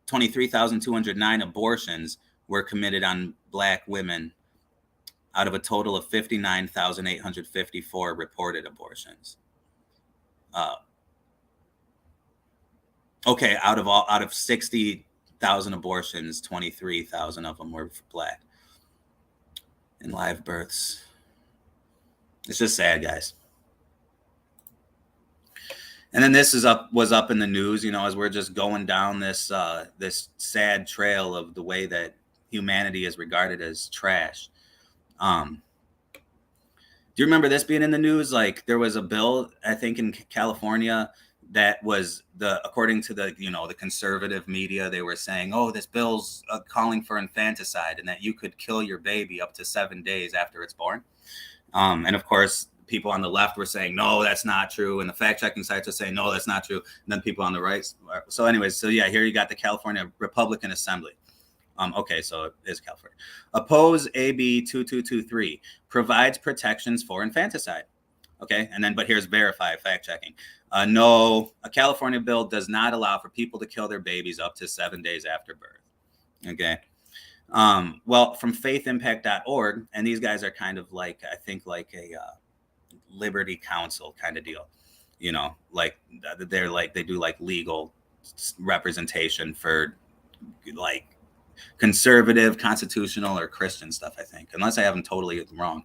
23,209 abortions were committed on Black women out of a total of 59,854 reported abortions. Out of 60,000 abortions, 23,000 of them were Black. And live births. It's just sad, guys. And then this was up in the news, as we're just going down this sad trail of the way that humanity is regarded as trash. Do you remember this being in the news? Like there was a bill, I think in California, that was according to the conservative media, they were saying, oh, this bill's calling for infanticide and that you could kill your baby up to 7 days after it's born. And of course, people on the left were saying, no, that's not true. And the fact-checking sites are saying, no, that's not true. And then people on the right. So anyways, here you got the California Republican Assembly. So it is California. Oppose AB 2223, provides protections for infanticide. Okay, and then, but here's verify, fact-checking. No, a California bill does not allow for people to kill their babies up to 7 days after birth. Okay. Well, from faithimpact.org, and these guys are kind of like, I think like a Liberty Council kind of deal, like they do like legal representation for like conservative, constitutional, or Christian stuff, I think, unless I have them totally wrong.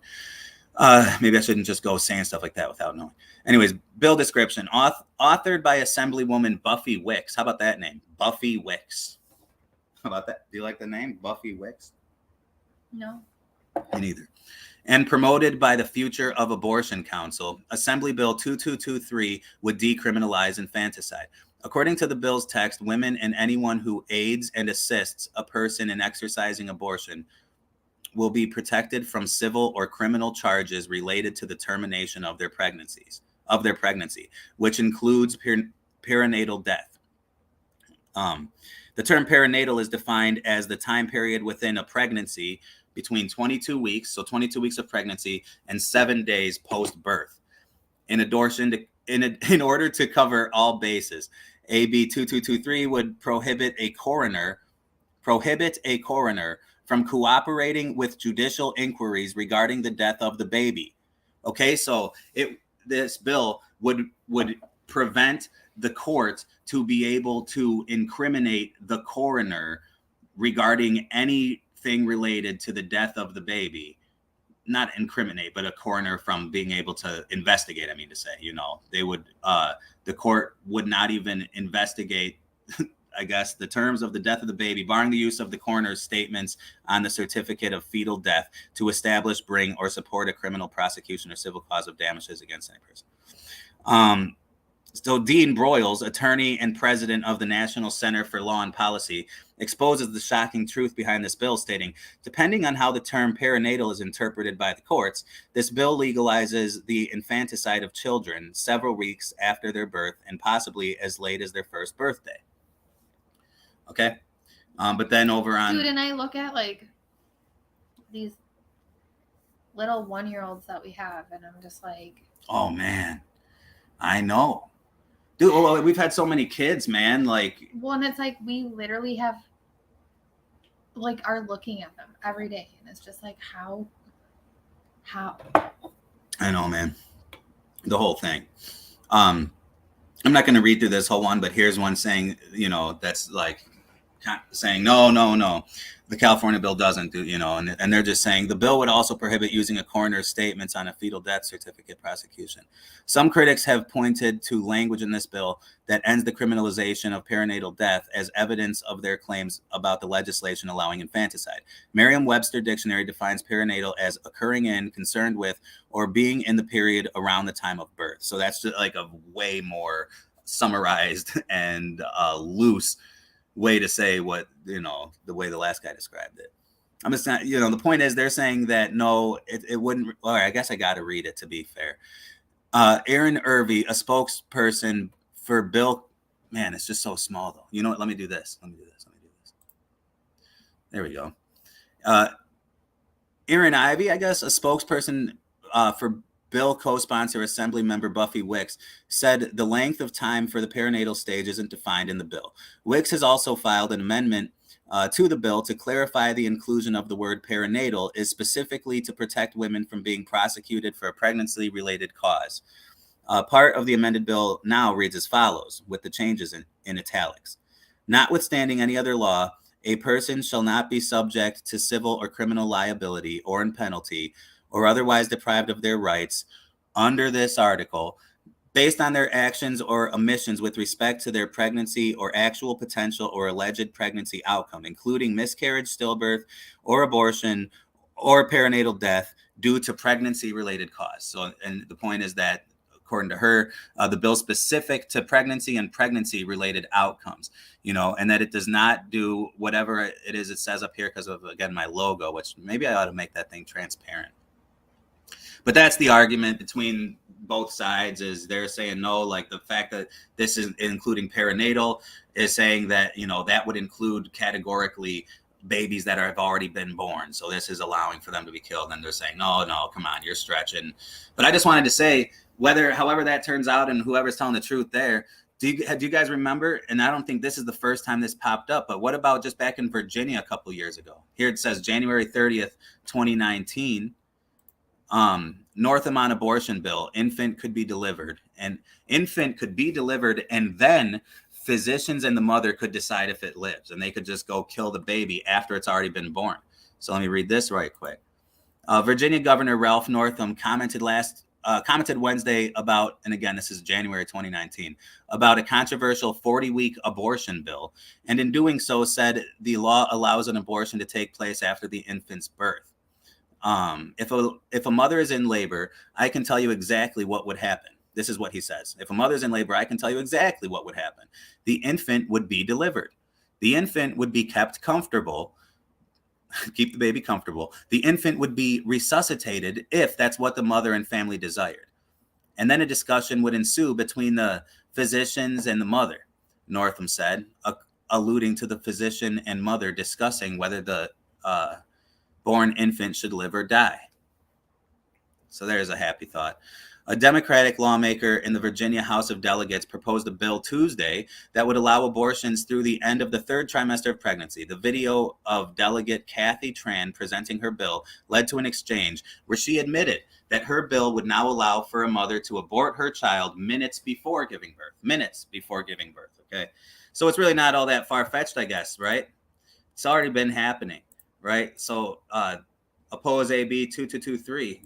Maybe I shouldn't just go saying stuff like that without knowing. Anyways, bill description, authored by Assemblywoman Buffy Wicks. How about that name? Buffy Wicks. How about that? Do you like the name? Buffy Wicks? No. Me neither. And promoted by the Future of Abortion Council, Assembly Bill 2223 would decriminalize infanticide. According to the bill's text, women and anyone who aids and assists a person in exercising abortion will be protected from civil or criminal charges related to the termination of their pregnancy, which includes perinatal death. The term perinatal is defined as the time period within a pregnancy between 22 weeks, so 22 weeks of pregnancy, and 7 days post-birth. In order to cover all bases, AB 2223 would prohibit a coroner from cooperating with judicial inquiries regarding the death of the baby. Okay, so this bill would prevent the court to be able to incriminate the coroner regarding anything related to the death of the baby. Not incriminate, but a coroner from being able to investigate. I mean to say, they would, the court would not even investigate, I guess, the terms of the death of the baby, barring the use of the coroner's statements on the certificate of fetal death to establish, bring, or support a criminal prosecution or civil cause of damages against any person. So Dean Broyles, attorney and president of the National Center for Law and Policy, exposes the shocking truth behind this bill, stating, depending on how the term perinatal is interpreted by the courts, this bill legalizes the infanticide of children several weeks after their birth and possibly as late as their first birthday. Okay? But then over on... Dude, and I look at, like, these little 1-year-olds that we have, and I'm just like... Oh, man. I know. Dude, well, we've had so many kids, man. Like, well, and it's like we literally have, like, are looking at them every day, and it's just like, how? I know, man. The whole thing. I'm not going to read through this whole one, but here's one saying, that's like saying no. The California bill doesn't do, and they're just saying the bill would also prohibit using a coroner's statements on a fetal death certificate prosecution. Some critics have pointed to language in this bill that ends the criminalization of perinatal death as evidence of their claims about the legislation allowing infanticide. Merriam-Webster Dictionary defines perinatal as occurring in, concerned with, or being in the period around the time of birth. So that's just like a way more summarized and loose way to say what, the way the last guy described it. I'm just not, the point is they're saying that no, it wouldn't, or I guess I got to read it to be fair. Aaron Irvey, a spokesperson for Bill, man, it's just so small though. You know what? Let me do this. There we go. Aaron Ivey, I guess, a spokesperson for Bill co-sponsor Assembly Member Buffy Wicks, said the length of time for the perinatal stage isn't defined in the bill. Wicks has also filed an amendment to the bill to clarify the inclusion of the word perinatal is specifically to protect women from being prosecuted for a pregnancy-related cause. Part of the amended bill now reads as follows, with the changes in italics. Notwithstanding any other law, a person shall not be subject to civil or criminal liability or in penalty or otherwise deprived of their rights under this article based on their actions or omissions with respect to their pregnancy or actual potential or alleged pregnancy outcome, including miscarriage, stillbirth, or abortion, or perinatal death due to pregnancy-related cause. So, and the point is that, according to her, the bill specific to pregnancy and pregnancy-related outcomes, and that it does not do whatever it is it says up here because of, again, my logo, which maybe I ought to make that thing transparent. But that's the argument between both sides, is they're saying no, like the fact that this is including perinatal is saying that, that would include categorically babies that have already been born. So this is allowing for them to be killed. And they're saying, no, come on, you're stretching. But I just wanted to say, however that turns out and whoever's telling the truth there, do you guys remember? And I don't think this is the first time this popped up, but what about just back in Virginia a couple years ago? Here it says January 30th, 2019. Northam abortion bill, infant could be delivered, and then physicians and the mother could decide if it lives, and they could just go kill the baby after it's already been born. So let me read this right quick. Virginia Governor Ralph Northam commented Wednesday about, and again, this is January 2019, about a controversial 40-week abortion bill, and in doing so said the law allows an abortion to take place after the infant's birth. If a mother is in labor, I can tell you exactly what would happen. This is what he says. If a mother's in labor, I can tell you exactly what would happen. The infant would be delivered. The infant would be kept comfortable. Keep the baby comfortable. The infant would be resuscitated if that's what the mother and family desired. And then a discussion would ensue between the physicians and the mother, Northam said, alluding to the physician and mother discussing whether the born infant should live or die. So there's a happy thought. A Democratic lawmaker in the Virginia House of Delegates proposed a bill Tuesday that would allow abortions through the end of the third trimester of pregnancy. The video of Delegate Kathy Tran presenting her bill led to an exchange where she admitted that her bill would now allow for a mother to abort her child minutes before giving birth. Minutes before giving birth, okay? So it's really not all that far-fetched, I guess, right? It's already been happening, right? So oppose AB 2223.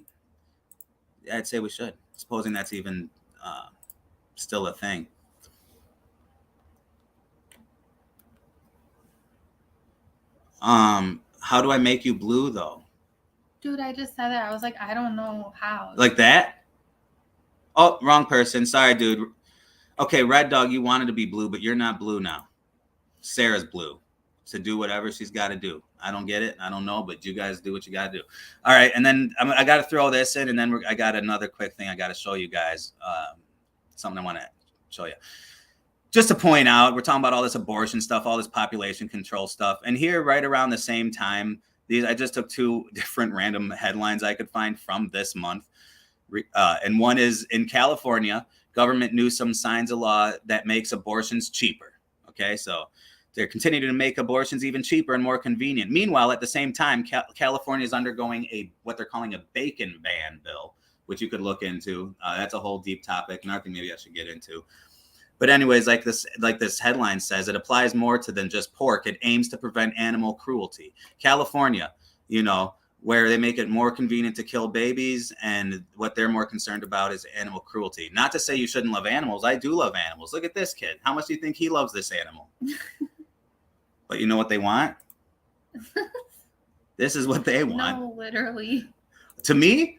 I'd say we should, supposing that's even still a thing. How do I make you blue, though? Dude, I just said that. I was like, I don't know how. Like that? Oh, wrong person. Sorry, dude. Okay, Red Dog, you wanted to be blue, but you're not blue now. Sarah's blue. To do whatever she's got to do. I don't get it. I don't know, but you guys do what you got to do. All right, and then I got to throw this in, and then I got another quick thing I got to show you guys. Something I want to show you. Just to point out, we're talking about all this abortion stuff, all this population control stuff. And here, right around the same time, I just took two different random headlines I could find from this month. And one is, in California, government Newsom signs a law that makes abortions cheaper. Okay, so they're continuing to make abortions even cheaper and more convenient. Meanwhile, at the same time, California is undergoing what they're calling a bacon ban bill, which you could look into. That's a whole deep topic, another thing maybe I should get into. But anyways, like this headline says, it applies more to than just pork. It aims to prevent animal cruelty. California, where they make it more convenient to kill babies, and what they're more concerned about is animal cruelty. Not to say you shouldn't love animals. I do love animals. Look at this kid. How much do you think he loves this animal? But you know what they want? This is what they want. No, literally. To me,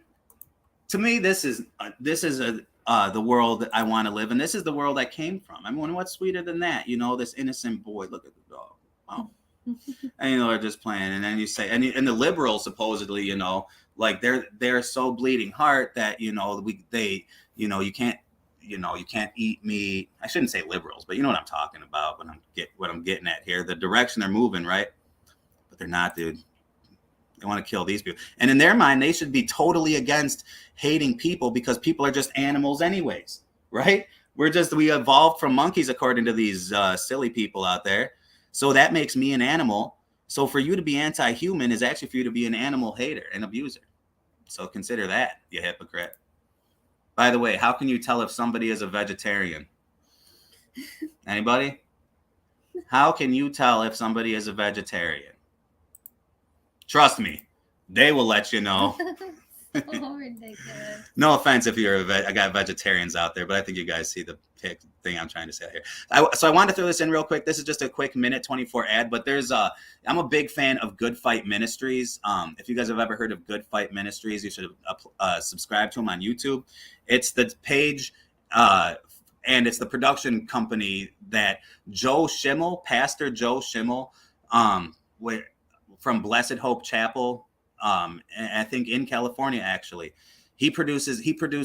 this is the world that I want to live in. This is the world I came from. I mean, what's sweeter than that? This innocent boy. Look at the dog. Wow. And they're just playing. And then you say, and the liberals supposedly, like they're so bleeding heart that you can't. You can't eat meat. I shouldn't say liberals, but you know what I'm talking about what I'm getting at here. The direction they're moving, right? But they're not, dude. They want to kill these people. And in their mind, they should be totally against hating people because people are just animals anyways, right? We evolved from monkeys according to these silly people out there. So that makes me an animal. So for you to be anti-human is actually for you to be an animal hater and abuser. So consider that, you hypocrite. By the way, how can you tell if somebody is a vegetarian? Anybody? How can you tell if somebody is a vegetarian? Trust me, they will let you know. So ridiculous. No offense if you're I got vegetarians out there, but I think you guys see the thing I'm trying to say here. So I wanted to throw this in real quick. This is just a quick minute 24 ad, but I'm a big fan of Good Fight Ministries. If you guys have ever heard of Good Fight Ministries, you should subscribe to them on YouTube. It's the page and it's the production company that Pastor Joe Schimmel, from Blessed Hope Chapel, and I think in California, actually. He produced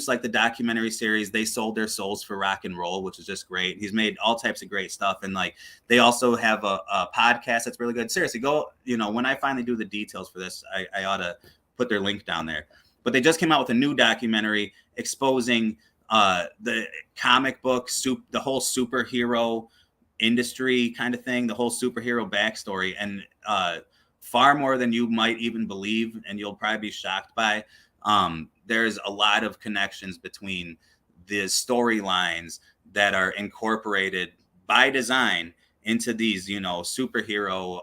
like the documentary series, They Sold Their Souls for Rock and Roll, which is just great. He's made all types of great stuff. And like, they also have a podcast that's really good. Seriously, go, when I finally do the details for this, I ought to put their link down there. But they just came out with a new documentary exposing the comic book, the whole superhero industry kind of thing, the whole superhero backstory, and far more than you might even believe, and you'll probably be shocked by. There's a lot of connections between the storylines that are incorporated by design into these, superhero,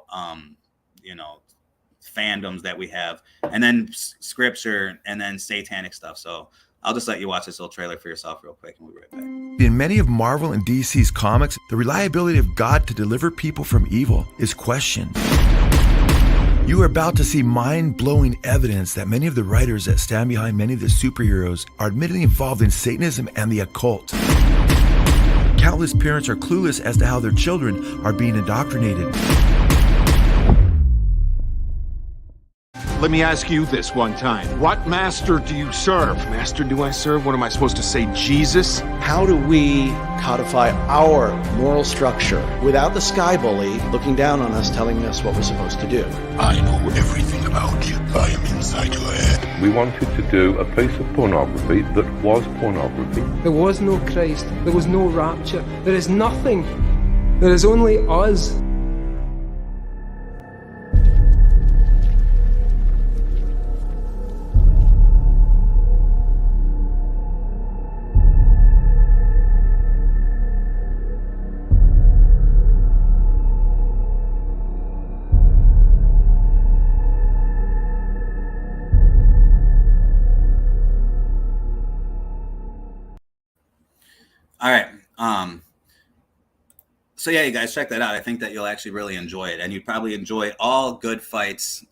fandoms that we have, and then scripture, and then satanic stuff. So I'll just let you watch this little trailer for yourself real quick, and we'll be right back. In many of Marvel and DC's comics, the reliability of God to deliver people from evil is questioned. You are about to see mind-blowing evidence that many of the writers that stand behind many of the superheroes are admittedly involved in Satanism and the occult. Countless parents are clueless as to how their children are being indoctrinated. Let me ask you this one time. What master do you serve? Master do I serve? What am I supposed to say, Jesus? How do we codify our moral structure without the sky bully looking down on us telling us what we're supposed to do? I know everything about you by him inside your head. We wanted to do a piece of pornography that was pornography. There was no Christ. There was no rapture. There is nothing. There is only us. All right. So yeah, you guys check that out. I think that you'll actually really enjoy it, and you'd probably enjoy all Good Fights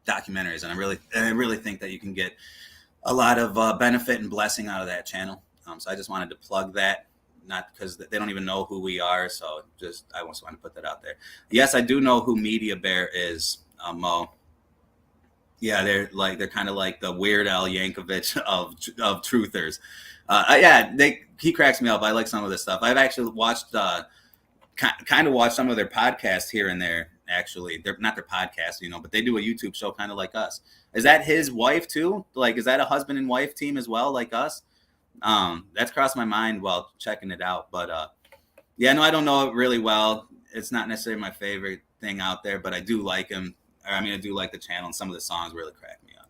documentaries. And I really think that you can get a lot of benefit and blessing out of that channel. So I just wanted to plug that, not because they don't even know who we are. So I just want to put that out there. Yes, I do know who Media Bear is, Mo. Yeah, they're kind of like the Weird Al Yankovic of truthers. Yeah, he cracks me up. I like some of this stuff. I've actually watched kind of watched some of their podcasts here and there. Actually, they're not their podcasts, but they do a YouTube show kind of like us. Is that his wife too? Like, is that a husband and wife team as well, like us? That's crossed my mind while checking it out. But yeah, no, I don't know it really well. It's not necessarily my favorite thing out there, but I do like him. I do like the channel, and some of the songs really crack me up.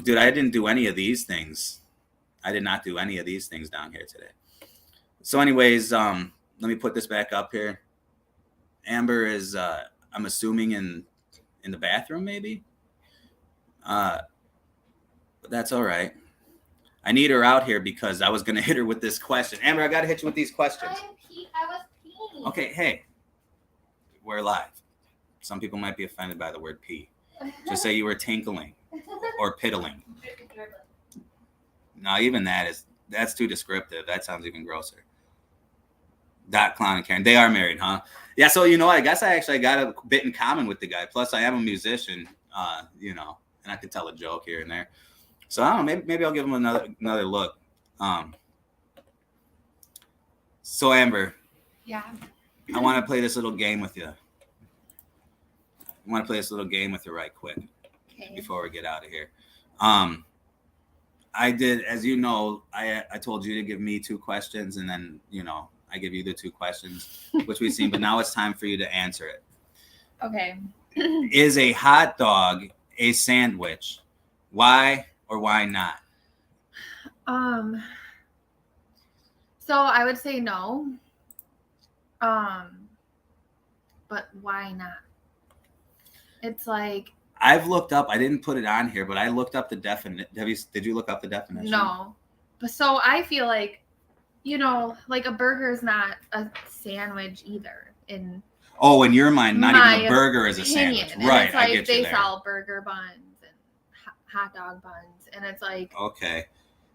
Dude, I didn't do any of these things. I did not do any of these things down here today. So anyways, let me put this back up here. Amber is, I'm assuming, in the bathroom, maybe? But that's all right. I need her out here because I was going to hit her with this question. Amber, I got to hit you with these questions. I was peeing. Okay, hey, we're live. Some people might be offended by the word pee. Just say you were tinkling or piddling. No, even that's too descriptive. That sounds even grosser. Dot, Clown, and Karen. They are married, huh? Yeah, so I guess I actually got a bit in common with the guy. Plus, I am a musician, and I could tell a joke here and there. So I don't know, maybe I'll give him another look. So Amber. Yeah. I want to play this little game with you. Right quick. Okay. Before we get out of here. I did, as you know, I told you to give me 2 questions, and then, I give you the 2 questions, which we've seen, but now it's time for you to answer it. Okay. Is a hot dog a sandwich? Why or why not? So I would say no. But why not? It's like, I've looked up, I didn't put it on here, but I looked up the definition. Did you look up the definition? No. But so I feel like, like a burger is not a sandwich either. In your mind, not even a burger is a sandwich. And right, it's like I get they you there. sell burger buns and hot dog buns. And it's like... Okay.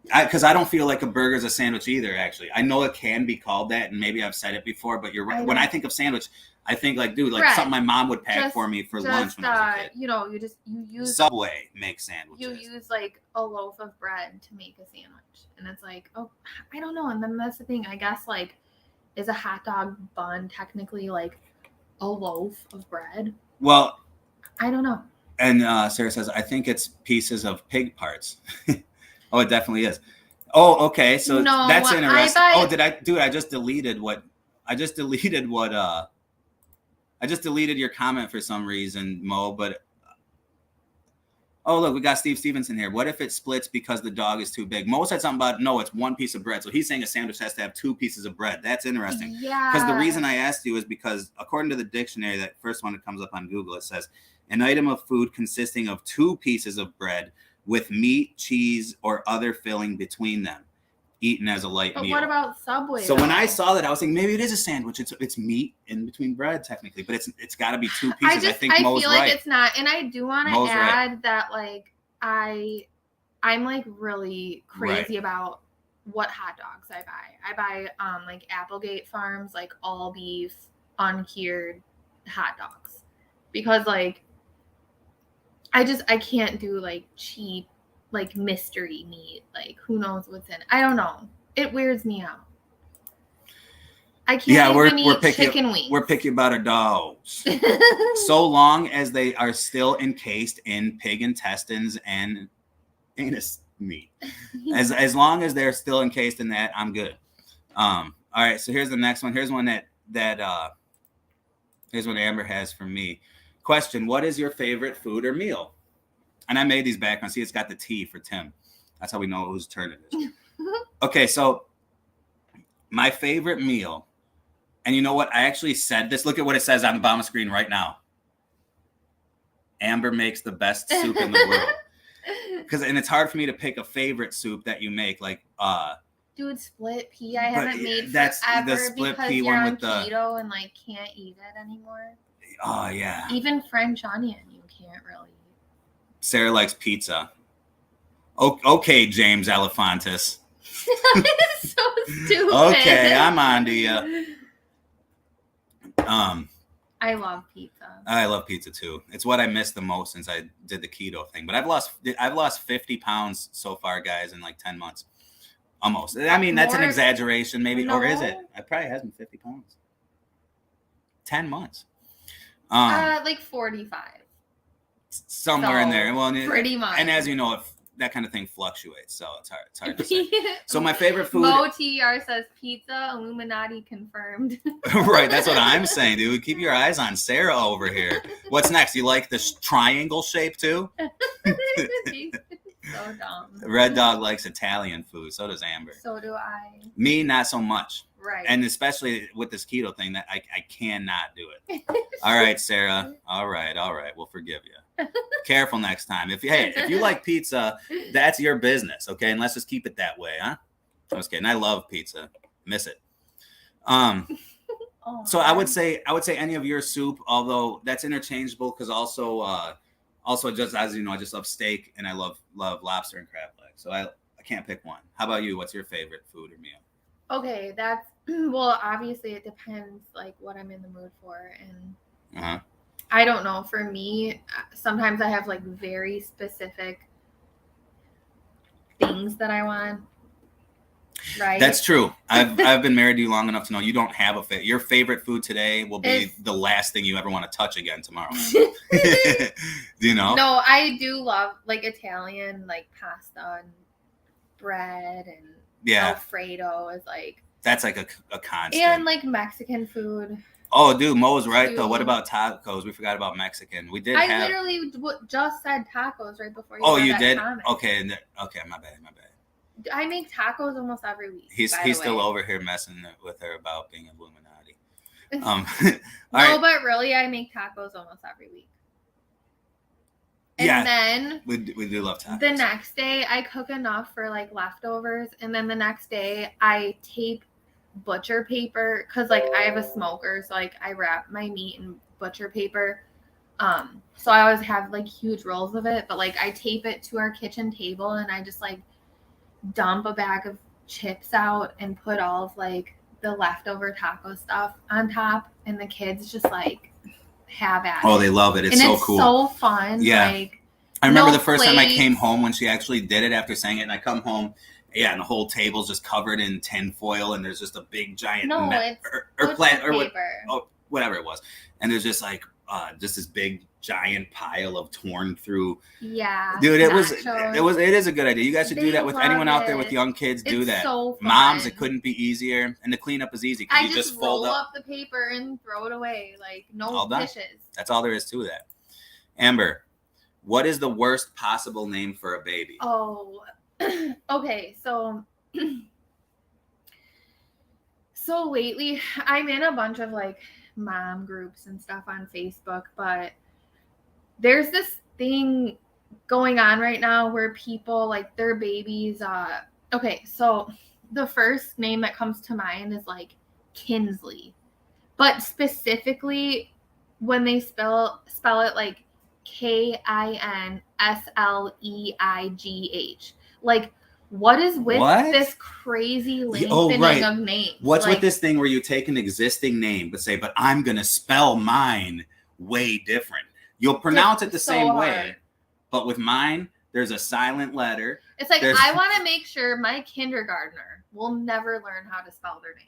Because I don't feel like a burger is a sandwich either, actually. I know it can be called that, and maybe I've said it before, but you're right. When I think of sandwich, I think like bread. Something my mom would pack for me for lunch when I was a kid. You use Subway makes sandwiches. You use like a loaf of bread to make a sandwich, and it's like, oh, I don't know. And then that's the thing. I guess like, is a hot dog bun technically like a loaf of bread? Well, I don't know. And Sarah says, I think it's pieces of pig parts. Oh, it definitely is. Oh, okay. So that's interesting. I just deleted your comment for some reason, Mo, but look, we got Steve Stevenson here. What if it splits because the dog is too big? Mo said something about, no, it's 1 piece of bread. So he's saying a sandwich has to have 2 pieces of bread. That's interesting. Yeah. Because the reason I asked you is because according to the dictionary, that first one that comes up on Google, it says an item of food consisting of 2 pieces of bread with meat, cheese, or other filling between them, eaten as a light meal. But what about Subway? So when I saw that, I was thinking maybe it is a sandwich. It's meat in between bread technically, but it's got to be 2 pieces. I think Mo's feel right. like it's not, and I do want to add that like I'm like really crazy about what hot dogs I buy. I buy like Applegate Farms, like all beef, uncured hot dogs, because like I can't do like cheap, like mystery meat. Like who knows what's in it. I don't know. It weirds me out. I can't even eat picky, chicken wings. We're picky about our dogs. So long as they are still encased in pig intestines and anus meat. As long as they're still encased in that, I'm good. All right, so here's the next one. Here's one here's what Amber has for me. Question: what is your favorite food or meal? And I made these backgrounds. See, it's got the T for Tim. That's how we know whose turn it is. Okay, so my favorite meal, and you know what? I actually said this. Look at what it says on the bottom of the screen right now. Amber makes the best soup in the world. And it's hard for me to pick a favorite soup that you make. Like, dude, split pea. I haven't made that's forever the split because pea you're one on with the keto and like can't eat it anymore. Oh yeah. Even French onion, you can't really. Sarah likes pizza. Okay, James Elefantis. It's so stupid. Okay, I'm on to you. I love pizza. I love pizza too. It's what I miss the most since I did the keto thing. But I've lost 50 pounds so far, guys, in like 10 months. Almost. I mean, that's an exaggeration, maybe, or is it? It probably hasn't 50 pounds. 10 months. Like 45. Somewhere in there. Well, pretty much. And as you know, that kind of thing fluctuates, so it's hard to say. So my favorite food. MoTR says pizza, Illuminati confirmed. Right, that's what I'm saying, dude. Keep your eyes on Sarah over here. What's next? You like this triangle shape too? So dumb. Red Dog likes Italian food. So does Amber. So do I. Me, not so much. Right. And especially with this keto thing, that I cannot do it. All right, Sarah. All right. We'll forgive you. Careful next time. If you like pizza, that's your business, okay? And let's just keep it that way, huh? I was kidding. I love pizza. Miss it. So I would say any of your soup, although that's interchangeable because also just as you know, I just love steak and I love lobster and crab legs. So I can't pick one. How about you? What's your favorite food or meal? Okay, that's well, obviously it depends like what I'm in the mood for, and I don't know. For me, sometimes I have like very specific things that I want. Right. That's true. I've been married to you long enough to know you don't have a favorite. Your favorite food today will be the last thing you ever want to touch again tomorrow. Do you know? No, I do love like Italian, like pasta and bread and Alfredo is like. That's like a constant. And like Mexican food. Oh, dude, Mo's right though. What about tacos? We forgot about Mexican. We did. I literally just said tacos right before you. Oh, you that did? Comment. Okay, my bad. I make tacos almost every week. He's still over here messing with her about being Illuminati. But really, I make tacos almost every week. And then we do love tacos. The next day, I cook enough for like leftovers, and then the next day, I tape butcher paper because like I have a smoker, so like I wrap my meat in butcher paper. So I always have like huge rolls of it, but like I tape it to our kitchen table, and I just like dump a bag of chips out and put all of like the leftover taco stuff on top, and the kids just like have at it. Oh, they love it. It's so cool. So fun. Yeah. Like, I remember the first time I came home when she actually did it after saying it, and I come home, and the whole table's just covered in tin foil, and there's just a big giant whatever it was, and there's just like just this big giant pile of torn through. Yeah, dude, it is a good idea. You guys should do that with anyone out there with young kids. Do that. So fun. Moms, it couldn't be easier, and the cleanup is easy because you just fold roll up the paper and throw it away. Like no dishes. That's all there is to that. Amber, what is the worst possible name for a baby? Oh, okay. So lately I'm in a bunch of like mom groups and stuff on Facebook, but there's this thing going on right now where people like their babies. Okay, so the first name that comes to mind is like Kinsley, but specifically when they spell it like KINSLEIGH. Like, what is with this crazy lengthening of names? What's with this thing where you take an existing name but I'm gonna spell mine way different? You'll pronounce it the same way, but with mine, there's a silent letter. It's like I want to make sure my kindergartner will never learn how to spell their name.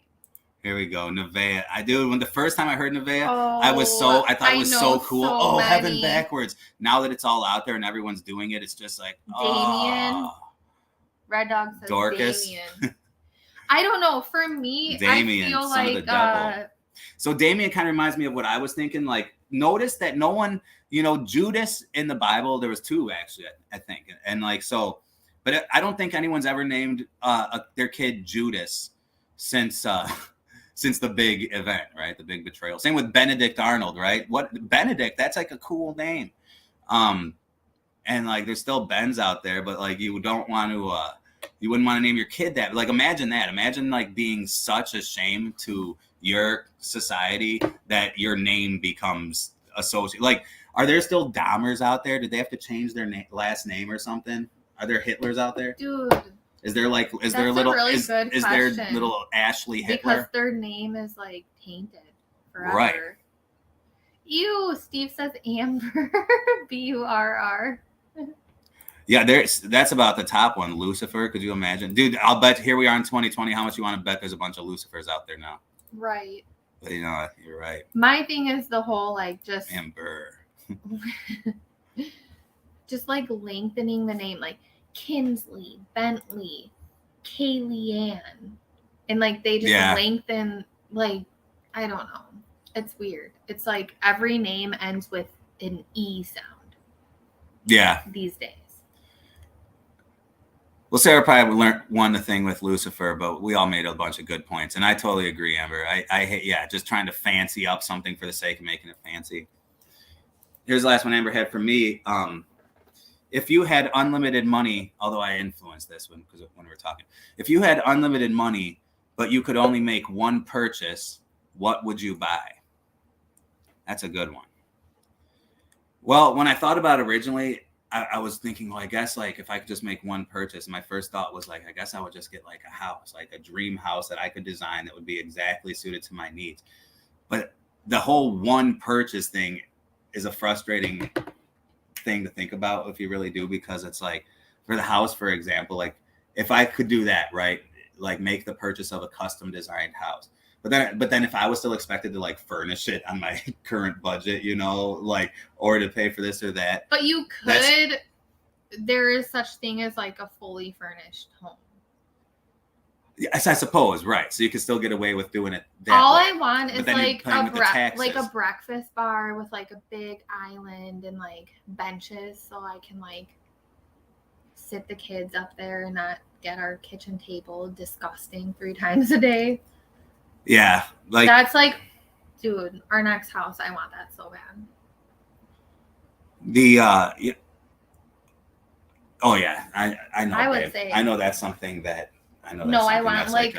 Here we go. Nevaeh. When the first time I heard Nevaeh, Oh, I thought it was so cool. so Heaven many. backwards. Now that it's all out there and everyone's doing it, it's just like, Damien. Red Dog says Dorcas. Damien. I don't know. For me, Damien, I feel son of the like devil. So Damien kind of reminds me of what I was thinking. Like, notice that no one, Judas in the Bible, there was 2 actually, I think. And like, so, but I don't think anyone's ever named their kid Judas since the big event, right? The big betrayal. Same with Benedict Arnold, right? What Benedict? That's like a cool name. And like, there's still Bens out there, but like, you don't want to, you wouldn't want to name your kid that. Like, imagine that. Imagine like being such a shame to your society that your name becomes associated. Like, are there still Dahmers out there? Did they have to change their last name or something? Are there Hitlers out there? Dude. Is there little Ashley Hitler? Because their name is like tainted forever. Right. Ew, Steve says Amber. Burr. Yeah, that's about the top one. Lucifer, could you imagine? Dude, I'll bet here we are in 2020. How much you want to bet there's a bunch of Lucifers out there now? Right. But you're right. My thing is the whole like just Amber. just like lengthening the name, like Kinsley, Bentley, Kayleigh-Ann. And like they just lengthen, like, I don't know. It's weird. It's like every name ends with an E sound. Yeah. These days. Well, Sarah probably won the thing with Lucifer, but we all made a bunch of good points. And I totally agree, Amber. I hate, just trying to fancy up something for the sake of making it fancy. Here's the last one Amber had for me. If you had unlimited money, although I influenced this one because when we were talking, if you had unlimited money, but you could only make one purchase, what would you buy? That's a good one. Well, when I thought about it originally, I was thinking, well, I guess like if I could just make one purchase, my first thought was like, I guess I would just get like a house, like a dream house that I could design that would be exactly suited to my needs. But the whole one purchase thing is a frustrating thing to think about if you really do, because it's like for the house, for example, like if I could do that, right, like make the purchase of a custom designed house, but then if I was still expected to like furnish it on my current budget, like, or to pay for this or that. But you could, there is such thing as like a fully furnished home. Yes, I suppose, right. So you can still get away with doing it that All way. I want is like a breakfast bar with like a big island and like benches so I can like sit the kids up there and not get our kitchen table disgusting 3 times a day. Yeah. Like that's like, dude, our next house, I want that so bad. Oh yeah, I know. I would say I know that's something that I know. No, I want like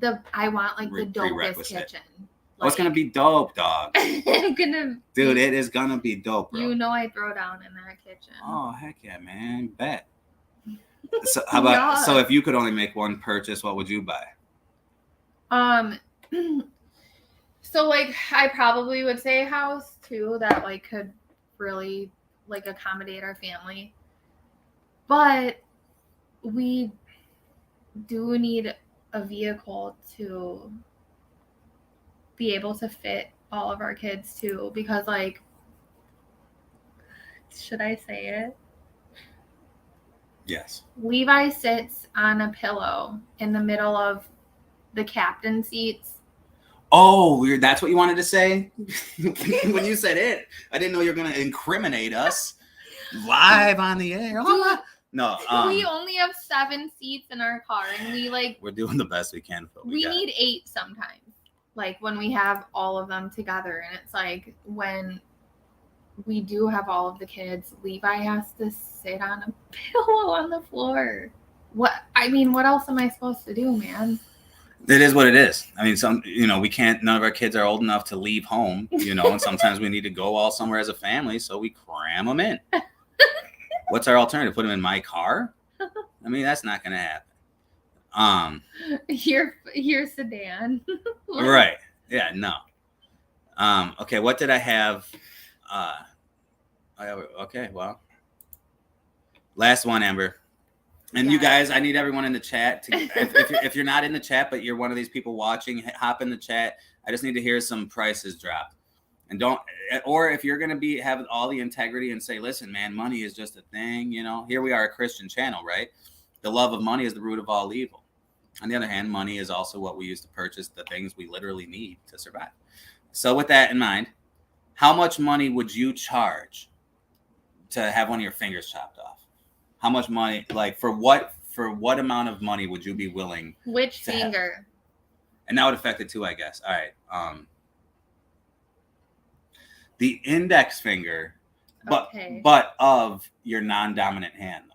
the dopest kitchen. Oh, it's gonna be dope, dog. Dude, it is gonna be dope, bro. I throw down in that kitchen. Oh heck yeah, man, bet. So how about so if you could only make one purchase, what would you buy? So like I probably would say a house too that like could really like accommodate our family. But we do need a vehicle to be able to fit all of our kids too, because like, should I say it? Yes. Levi sits on a pillow in the middle of the captain seats. Oh, weird. That's what you wanted to say? When you said it, I didn't know you were going to incriminate us live on the air. Oh, no. We only have 7 seats in our car, and we're doing the best we can. We need 8 sometimes. Like when we have all of them together, and it's like when we do have all of the kids, Levi has to sit on a pillow on the floor. What else am I supposed to do, man? It is what it is. I mean, we can't, none of our kids are old enough to leave home, and sometimes we need to go all somewhere as a family, so we cram them in. What's our alternative? Put them in my car? I mean, that's not going to happen. Your sedan. Right. Yeah, no. Okay, what did I have? Okay, well. Last one, Amber. And you guys, I need everyone in the chat to, if you're not in the chat, but you're one of these people watching, hop in the chat. I just need to hear some prices drop. And don't, or if you're going to have all the integrity and say, listen, man, money is just a thing. You know, here we are, a Christian channel, right? The love of money is the root of all evil. On the other hand, money is also what we use to purchase the things we literally need to survive. So with that in mind, how much money would you charge to have one of your fingers chopped off? How much money, like for what amount of money would you be willing? Which finger? Have? And that would affect it too, I guess. All right. The index finger, but of your non-dominant hand, though.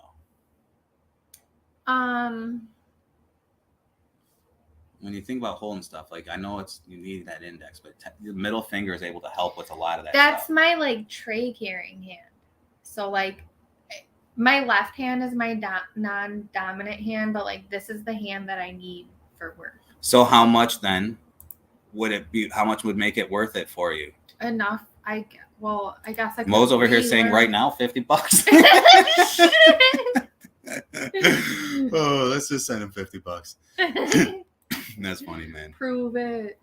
When you think about holding stuff, like I know you need that index, but the middle finger is able to help with a lot of that. That's stuff. my like tray carrying hand. So like my left hand is my non-dominant hand, but like this is the hand that I need for work. So how much then would it be? How much would make it worth it for you? Enough. I guess I could. Mo's over here saying right now $50. Oh, let's just send him $50. That's funny, man. Prove it.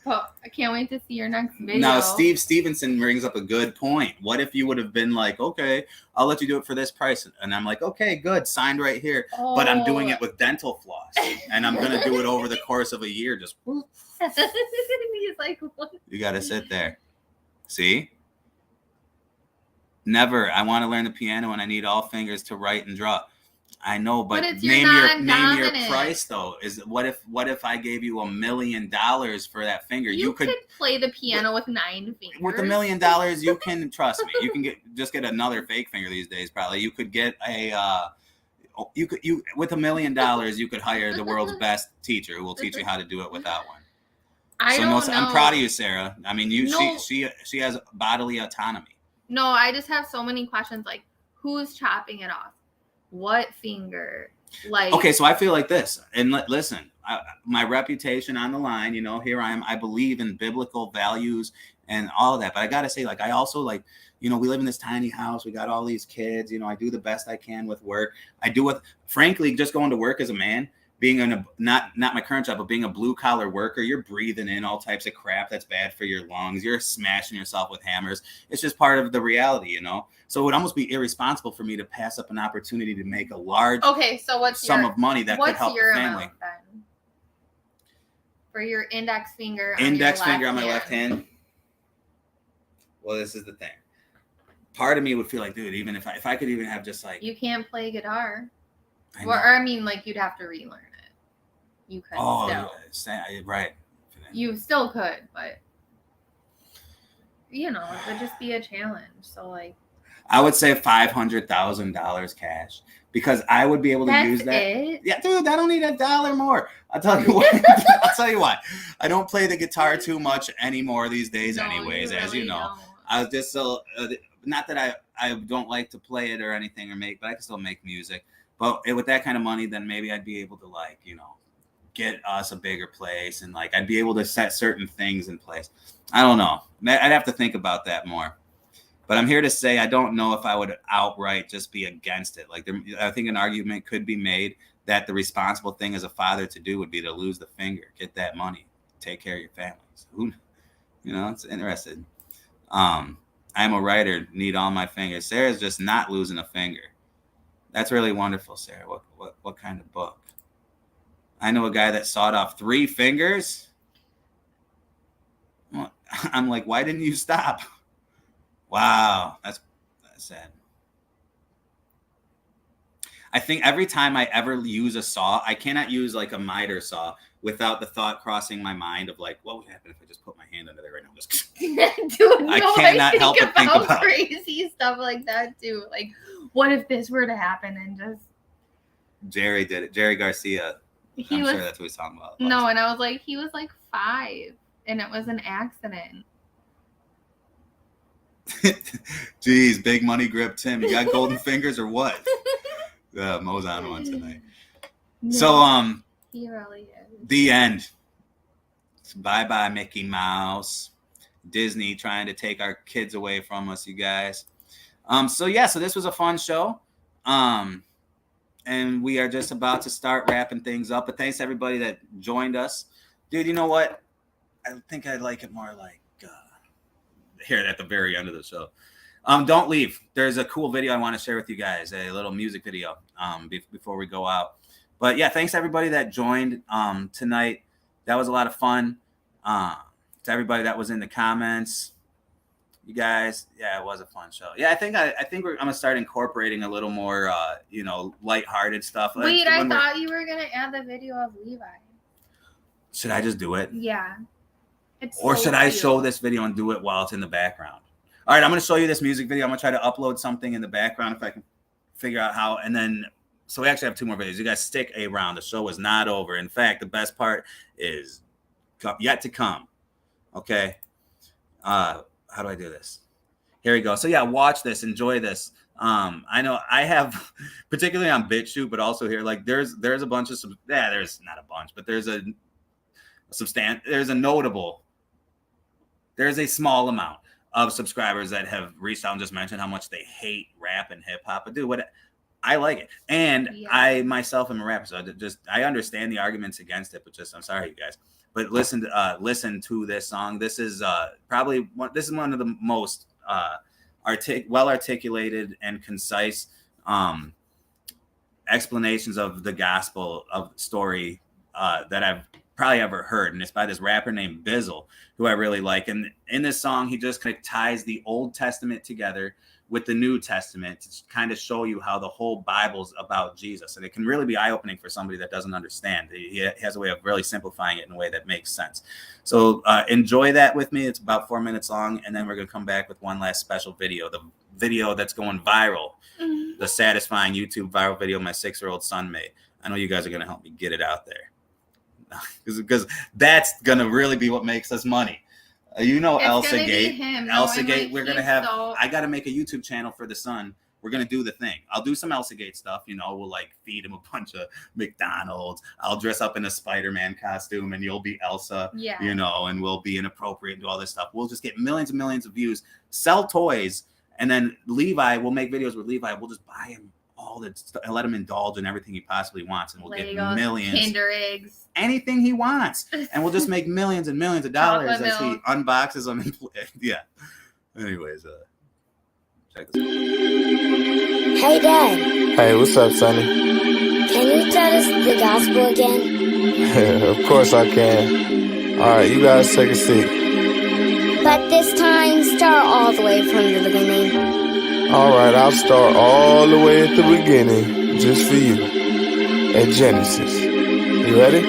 Well, I can't wait to see your next video. Now, Steve Stevenson brings up a good point. What if you would have been like, okay, I'll let you do it for this price. And I'm like, okay, good. Signed right here. Oh. But I'm doing it with dental floss. And I'm going to do it over the course of a year. Just whoop. He's like, what? You got to sit there. See? Never. I want to learn the piano and I need all fingers to write and draw. I know, but name your price though. Is what if I gave you $1 million for that finger? You could play the piano with 9 fingers. With $1 million, you can trust me. You can get another fake finger these days. Probably you could get with $1 million you could hire the world's best teacher who will teach you how to do it without one. I'm proud of you, Sarah. I mean, she has bodily autonomy. No, I just have so many questions. Like, who's chopping it off? What finger? Like, okay, so I feel like this, and listen, my reputation on the line, you know, here I am. I believe in biblical values and all of that, but I gotta say, like, I also like, you know, we live in this tiny house. We got all these kids. You know, I do the best I can with work. I do with, frankly, just going to work as a man, being not my current job, but being a blue collar worker, you're breathing in all types of crap that's bad for your lungs. You're smashing yourself with hammers. It's just part of the reality, you know. So it would almost be irresponsible for me to pass up an opportunity to make a large sum of money that could help the family. Amount, then? For your index finger. Index finger on my left hand. Well, this is the thing. Part of me would feel like, dude, even if I could even have just like. You can't play guitar. I mean, like you'd have to relearn it. You could still. Right. You still could, but you know, it would just be a challenge. So like. I would say $500,000 cash because I would be able to use that. It? Yeah, dude, I don't need $1 more. I'll tell you what. I'll tell you why. I don't play the guitar too much anymore these days, anyways. As you know, I was just so not that I don't like to play it or anything or make, but I can still make music. But with that kind of money, then maybe I'd be able to like, you know, get us a bigger place and like I'd be able to set certain things in place. I don't know. I'd have to think about that more. But I'm here to say I don't know if I would outright just be against it. Like I think an argument could be made that the responsible thing as a father to do would be to lose the finger, get that money, take care of your families. Who, you know, it's interesting. I'm a writer, need all my fingers. Sarah's just not losing a finger. That's really wonderful, Sarah. What kind of book? I know a guy that sawed off 3 fingers. Well, I'm like, why didn't you stop? Wow, that's sad. I think every time I ever use a saw, I cannot use like a miter saw without the thought crossing my mind of like, what would happen if I just put my hand under there right now? Just Dude, I cannot help but think about crazy stuff like that too. Like, what if this were to happen and just Jerry did it. Jerry Garcia. I'm sure that's what he's talking about. No, and I was like, he was like 5 and it was an accident. Jeez, big money grip Tim. You got golden fingers or what? Mo's on one tonight. No, so he really is. The end. Bye Mickey Mouse. Disney trying to take our kids away from us, you guys. So this was a fun show. And and we are just about to start wrapping things up. But thanks to everybody that joined us. Dude, you know what? I think I like it more like here at the very end of the show. Don't leave. There's a cool video I want to share with you guys, a little music video before we go out. But yeah, thanks to everybody that joined tonight. That was a lot of fun. To everybody that was in the comments, you guys, yeah, it was a fun show. Yeah, I think I'm gonna start incorporating a little more, lighthearted stuff. Wait, I thought you were gonna add the video of Levi. Should I just do it? Yeah. Or should I show this video and do it while it's in the background? All right, I'm gonna show you this music video. I'm gonna try to upload something in the background if I can figure out how, and then. So we actually have 2 more videos. You guys stick around. The show is not over. In fact, the best part is yet to come. Okay. How do I do this? Here we go. So yeah, watch this. Enjoy this. I know I have, particularly on BitChute, but also here, like there's a bunch of there's not a bunch, but there's a small amount of subscribers that have reached out and just mentioned how much they hate rap and hip hop. But dude, I like it, and I myself am a rapper, so I understand the arguments against it. But I'm sorry, you guys. But listen to this song. This is one of the most well articulated and concise explanations of the gospel of story that I've probably ever heard, and it's by this rapper named Bizzle, who I really like. And in this song, he just kind of ties the Old Testament together with the New Testament to kind of show you how the whole Bible's about Jesus. And it can really be eye-opening for somebody that doesn't understand. He has a way of really simplifying it in a way that makes sense. So enjoy that with me. It's about 4 minutes long, and then we're going to come back with one last special video, the video that's going viral, the satisfying YouTube viral video my 6-year-old son made. I know you guys are going to help me get it out there, because that's going to really be what makes us money. Elsa Gate. Elsa Gate, we're going to have, I got to make a YouTube channel for the son. We're going to do the thing. I'll do some Elsa Gate stuff. We'll like feed him a bunch of McDonald's. I'll dress up in a Spider-Man costume and you'll be Elsa, and we'll be inappropriate and do all this stuff. We'll just get millions and millions of views, sell toys. And then Levi, we'll make videos with Levi. We'll just buy him all the stuff and let him indulge in everything he possibly wants. And we'll get millions. Kinder eggs. Anything he wants. And we'll just make millions and millions of dollars as he unboxes them. Yeah. Anyways, check this out. Hey, Dad. Hey, what's up, Sonny? Can you tell us the gospel again? Of course I can. All right, you guys take a seat. But this time, start all the way from the beginning. All right, I'll start all the way at the beginning, just for you. At Genesis. You ready?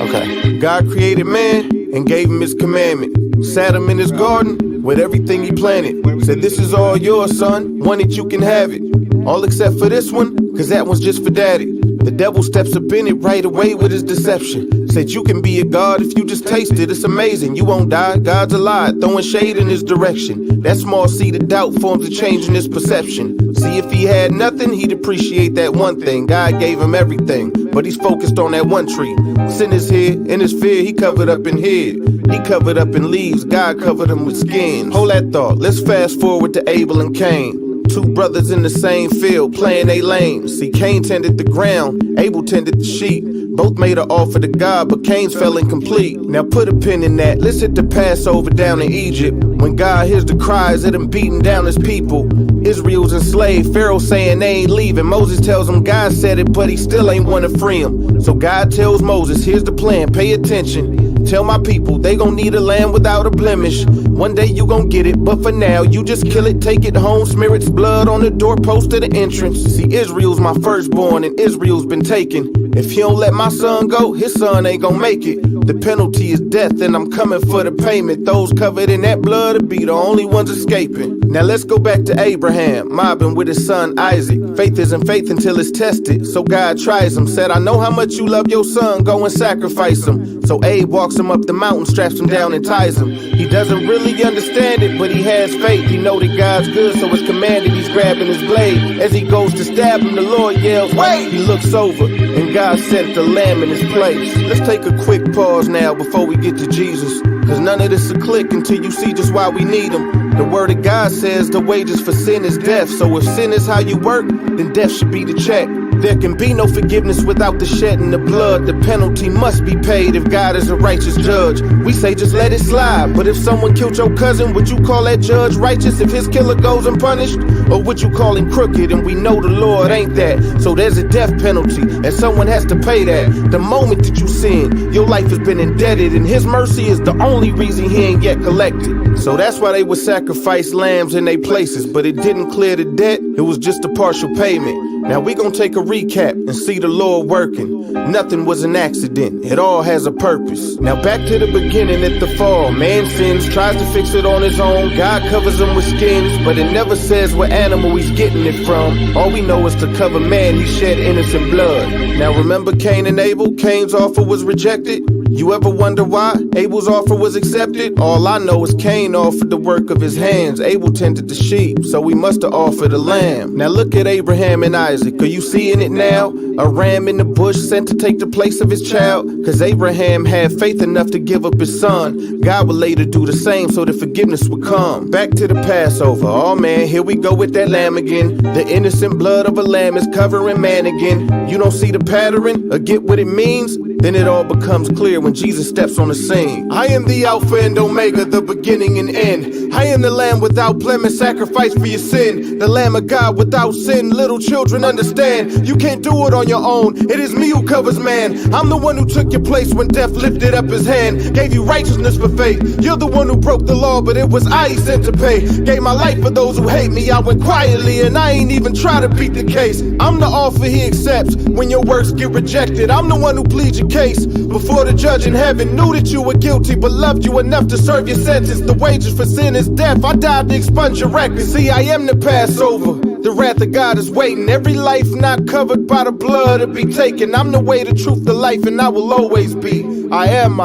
Okay. God created man and gave him his commandment. Sat him in his garden with everything he planted. Said, this is all yours, son. Want it, you can have it. All except for this one, cause that one's just for daddy. The devil steps up in it right away with his deception. Said you can be a god if you just taste it. It's amazing. You won't die. God's alive, throwing shade in his direction. That small seed of doubt forms a change in his perception. See, if he had nothing, he'd appreciate that one thing. God gave him everything, but he's focused on that one tree. Sin is here, in his fear, he covered up in hid. He covered up in leaves, God covered him with skins. Hold that thought, let's fast forward to Abel and Cain. 2 brothers in the same field, playing they lane. See, Cain tended the ground, Abel tended the sheep. Both made an offer to God, but Cain's fell incomplete. Now put a pin in that, let's hit the Passover down in Egypt. When God hears the cries of them beating down his people. Israel's enslaved, Pharaoh saying they ain't leaving. Moses tells him God said it, but he still ain't want to free him. So God tells Moses, here's the plan, pay attention. Tell my people, they gon' need a land without a blemish. One day you gon' get it, but for now, you just kill it, take it home, smear its blood on the doorpost of the entrance. See, Israel's my firstborn, and Israel's been taken. If he don't let my son go, his son ain't gon' make it. The penalty is death, and I'm coming for the payment. Those covered in that blood will be the only ones escaping. Now let's go back to Abraham, mobbing with his son Isaac. Faith isn't faith until it's tested, so God tries him. Said, I know how much you love your son, go and sacrifice him. So Abe walks him up the mountain, straps him down and ties him. He doesn't really understand it, but he has faith. He know that God's good, so it's commanded. He's grabbing his blade. As he goes to stab him, the Lord yells, wait! He looks over, and God sent the lamb in his place. Let's take a quick pause now before we get to Jesus. Cause none of this will click until you see just why we need him. The word of God says the wages for sin is death. So if sin is how you work, then death should be the check. There can be no forgiveness without the shedding of blood. The penalty must be paid if God is a righteous judge. We say just let it slide, but if someone killed your cousin, would you call that judge righteous if his killer goes unpunished? Or would you call him crooked? And we know the Lord ain't that. So there's a death penalty, and someone has to pay that. The moment that you sin, your life has been indebted, and his mercy is the only reason he ain't yet collected. So that's why they would sacrifice lambs in their places, but it didn't clear the debt, it was just a partial payment. Now we gon' take a recap and see the Lord working. Nothing was an accident, it all has a purpose. Now back to the beginning at the fall. Man sins, tries to fix it on his own. God covers him with skins, but it never says what animal he's getting it from. All we know is to cover man, he shed innocent blood. Now remember Cain and Abel? Cain's offer was rejected. You ever wonder why Abel's offer was accepted? All I know is Cain offered the work of his hands. Abel tended the sheep, so he must have offered a lamb. Now look at Abraham and Isaac, are you seeing it now? A ram in the bush sent to take the place of his child? Cause Abraham had faith enough to give up his son. God would later do the same so that forgiveness would come. Back to the Passover, oh man, here we go with that lamb again. The innocent blood of a lamb is covering man again. You don't see the pattern or get what it means? Then it all becomes clear when Jesus steps on the scene. I am the Alpha and Omega, the beginning and end. I am the Lamb without blemish, sacrifice for your sin. The Lamb of God without sin, little children understand. You can't do it on your own, it is me who covers man. I'm the one who took your place when death lifted up his hand. Gave you righteousness for faith. You're the one who broke the law, but it was I he sent to pay. Gave my life for those who hate me, I went quietly and I ain't even try to beat the case. I'm the offer he accepts when your works get rejected. I'm the one who pleads your case before the judge in heaven. Knew that you were guilty but loved you enough to serve your sentence. The wages for sin is death, I died to expunge your record. See, I am the Passover, the wrath of God is waiting. Every life not covered by the blood to be taken. I'm the way, the truth, the life, and I will always be. I am,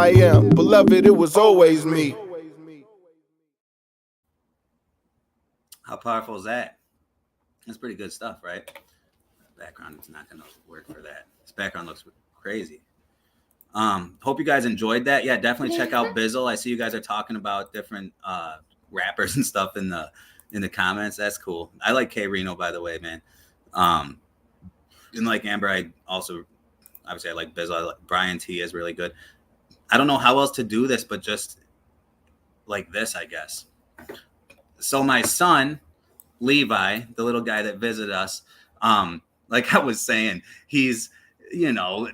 beloved, it was always me. How powerful is that? That's pretty good stuff, right? Background is not gonna work for that. This background looks crazy. Hope you guys enjoyed that. Yeah, definitely check out Bizzle. I see you guys are talking about different rappers and stuff in the comments. That's cool. I like K Reno, by the way, man. And like Amber, I like Bizzle. I like Brian T is really good. I don't know how else to do this, but just like this, I guess. So my son, Levi, the little guy that visited us, like I was saying, he's, you know,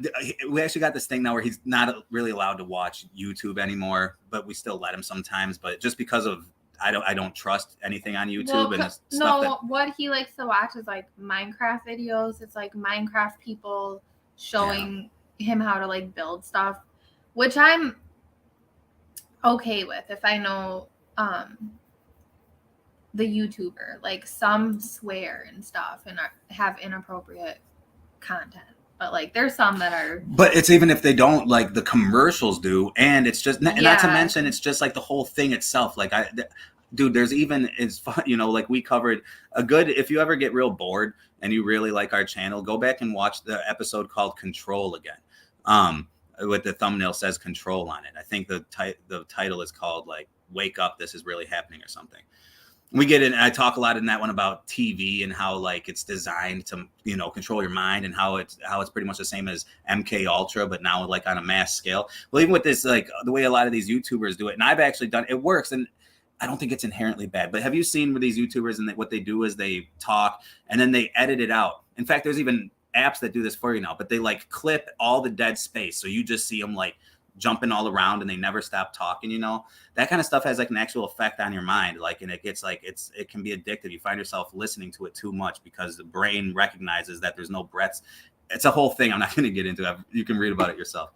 we actually got this thing now where he's not really allowed to watch YouTube anymore, but we still let him sometimes. But just because of I don't trust anything on YouTube and stuff. What he likes to watch is like Minecraft videos. It's like Minecraft people showing him how to like build stuff, which I'm okay with if I know the YouTuber. Like some swear and stuff and have inappropriate content. But like there's some that are. But it's even if they don't, like the commercials do, and it's just not to mention it's just like the whole thing itself. Like dude, there's even it's fun, you know. Like we covered a good. If you ever get real bored and you really like our channel, go back and watch the episode called Control again. With the thumbnail says Control on it. I think the title is called like Wake Up, This Is Really Happening or something. We get in, and I talk a lot in that one about TV and how like it's designed to, you know, control your mind and how it's pretty much the same as MK Ultra, but now like on a mass scale. Well, even with this, like the way a lot of these YouTubers do it, and I've actually done it works, and I don't think it's inherently bad. But have you seen with these YouTubers and what they do is they talk and then they edit it out. In fact, there's even apps that do this for you now, but they like clip all the dead space, so you just see them like jumping all around and they never stop talking. You know, that kind of stuff has like an actual effect on your mind, like, and it gets like it can be addictive. You find yourself listening to it too much because the brain recognizes that there's no breaths. It's a whole thing I'm not going to get into it. You can read about it yourself.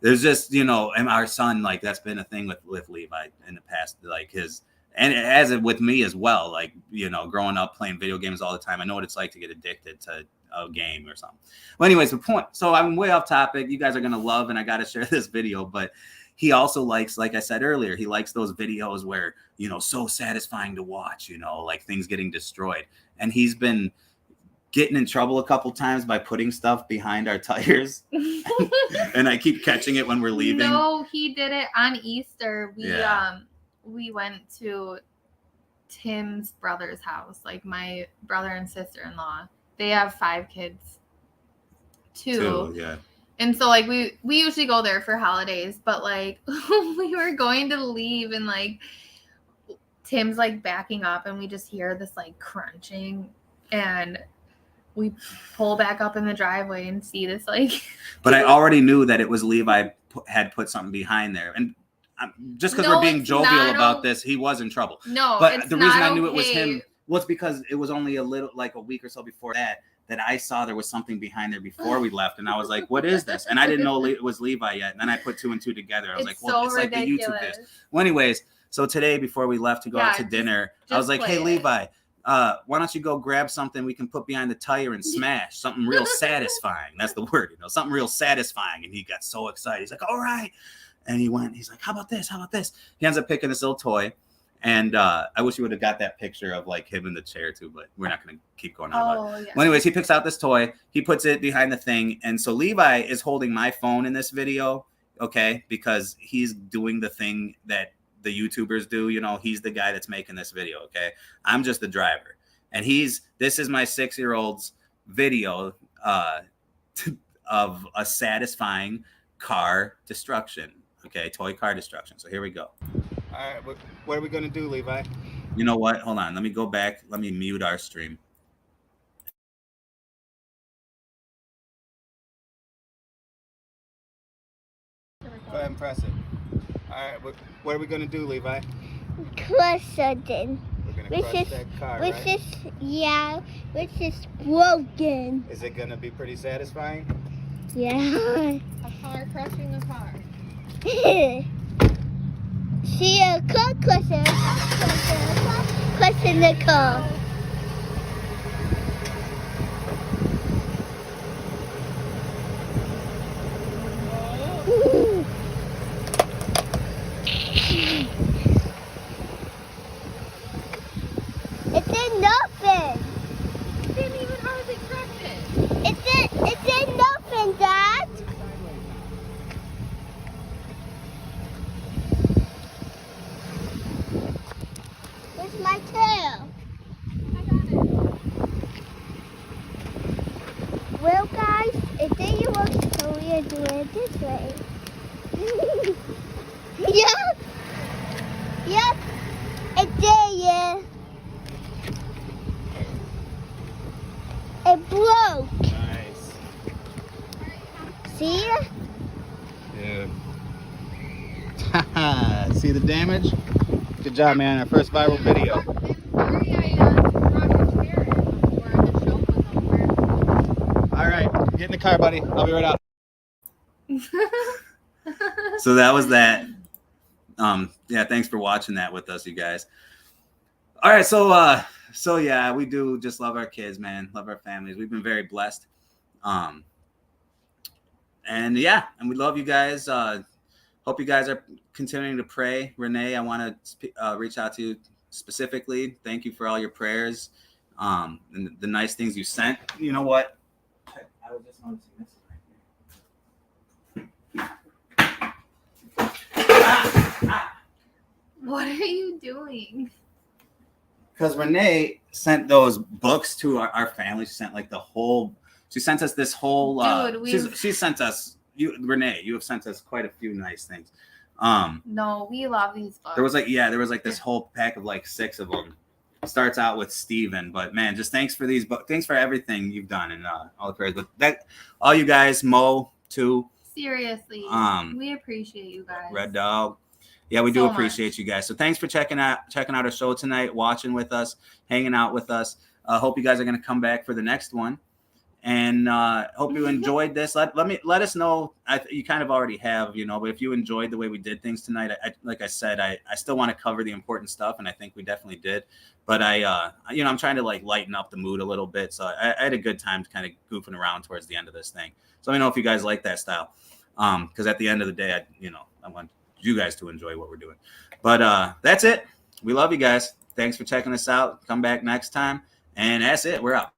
There's just, you know, and our son, like that's been a thing with Levi in the past, like his, and it has it with me as well. Like, you know, growing up playing video games all the time, I know what it's like to get addicted to a game or something. Well, anyways, the point. So I'm way off topic. You guys are gonna love, and I got to share this video. But he also likes, like I said earlier, he likes those videos where, you know, so satisfying to watch. You know, like things getting destroyed. And he's been getting in trouble a couple times by putting stuff behind our tires, and I keep catching it when we're leaving. No, he did it on Easter. We went to Tim's brother's house, like my brother and sister-in-law. They have 5 kids, too. Yeah. And so like we usually go there for holidays, but like we were going to leave and like Tim's like backing up and we just hear this like crunching and we pull back up in the driveway and see this like But I already knew that it was Levi had put something behind there. And just because we're being jovial about this, he was in trouble. No, but the reason I knew it was him was because it was only a week or so before that I saw there was something behind there before we left. And I was like, what is this? And I didn't know it was Levi yet. And then I put 2 and 2 together. I was like, well, it's ridiculous. Like the YouTube videos. Well, anyways, so today before we left to go out to dinner, I was like, hey, Levi, why don't you go grab something we can put behind the tire and smash? Something real satisfying. That's the word, something real satisfying. And he got so excited. He's like, all right. And he's like, how about this? How about this? He ends up picking this little toy. And I wish you would have got that picture of like him in the chair too, but we're not going to keep going on about it. Yeah. Well, anyways, he picks out this toy. He puts it behind the thing. And so Levi is holding my phone in this video, okay, because he's doing the thing that the YouTubers do. He's the guy that's making this video, okay? I'm just the driver. And this is my 6-year-old's video of a satisfying car destruction, okay? Toy car destruction. So here we go. All right, what are we going to do, Levi? You know what? Hold on. Let me go back. Let me mute our stream. Go ahead and press it. All right, what are we going to do, Levi? Crush something. We're going to crush that car, right? Which is broken. Is it going to be pretty satisfying? Yeah. A car crushing a car. See a car crushing the car. It did nothing. It didn't even hardly crush it. It did nothing, Dad. Where's my tail? I got it. Well, guys, it didn't work, so we are doing it this way. Yep. Yep. It did, yeah. It broke. Nice. See? Dude. See the damage? Good job, man. Our first viral video. All right. Get in the car, buddy. I'll be right out. So that was that. Yeah, thanks for watching that with us, you guys. All right, so yeah, we do just love our kids, man. Love our families. We've been very blessed. And yeah, and we love you guys. Hope you guys are continuing to pray. Renee, I want to reach out to you specifically. Thank you for all your prayers and the nice things you sent. You know what? I was just noticing this right here. What are you doing? Because Renee sent those books to our family. She sent like she sent us this whole, Dude, she sent us, Renee, you have sent us quite a few nice things. No, we love these books. There was like this whole pack of like 6 of them. Starts out with Steven, but man, just thanks for these books. Thanks for everything you've done and all the prayers. But that, all you guys, Mo too. Seriously, we appreciate you guys. Red Dog. Yeah, we do appreciate you guys. So thanks for checking out our show tonight, watching with us, hanging out with us. Hope you guys are going to come back for the next one. And hope you enjoyed this. Let us know. You kind of already have, but if you enjoyed the way we did things tonight, like I said, I still want to cover the important stuff, and I think we definitely did. But I'm trying to like lighten up the mood a little bit. So I had a good time kind of goofing around towards the end of this thing. So let me know if you guys like that style. Because at the end of the day, I want you guys to enjoy what we're doing. But that's it. We love you guys. Thanks for checking us out. Come back next time. And that's it. We're out.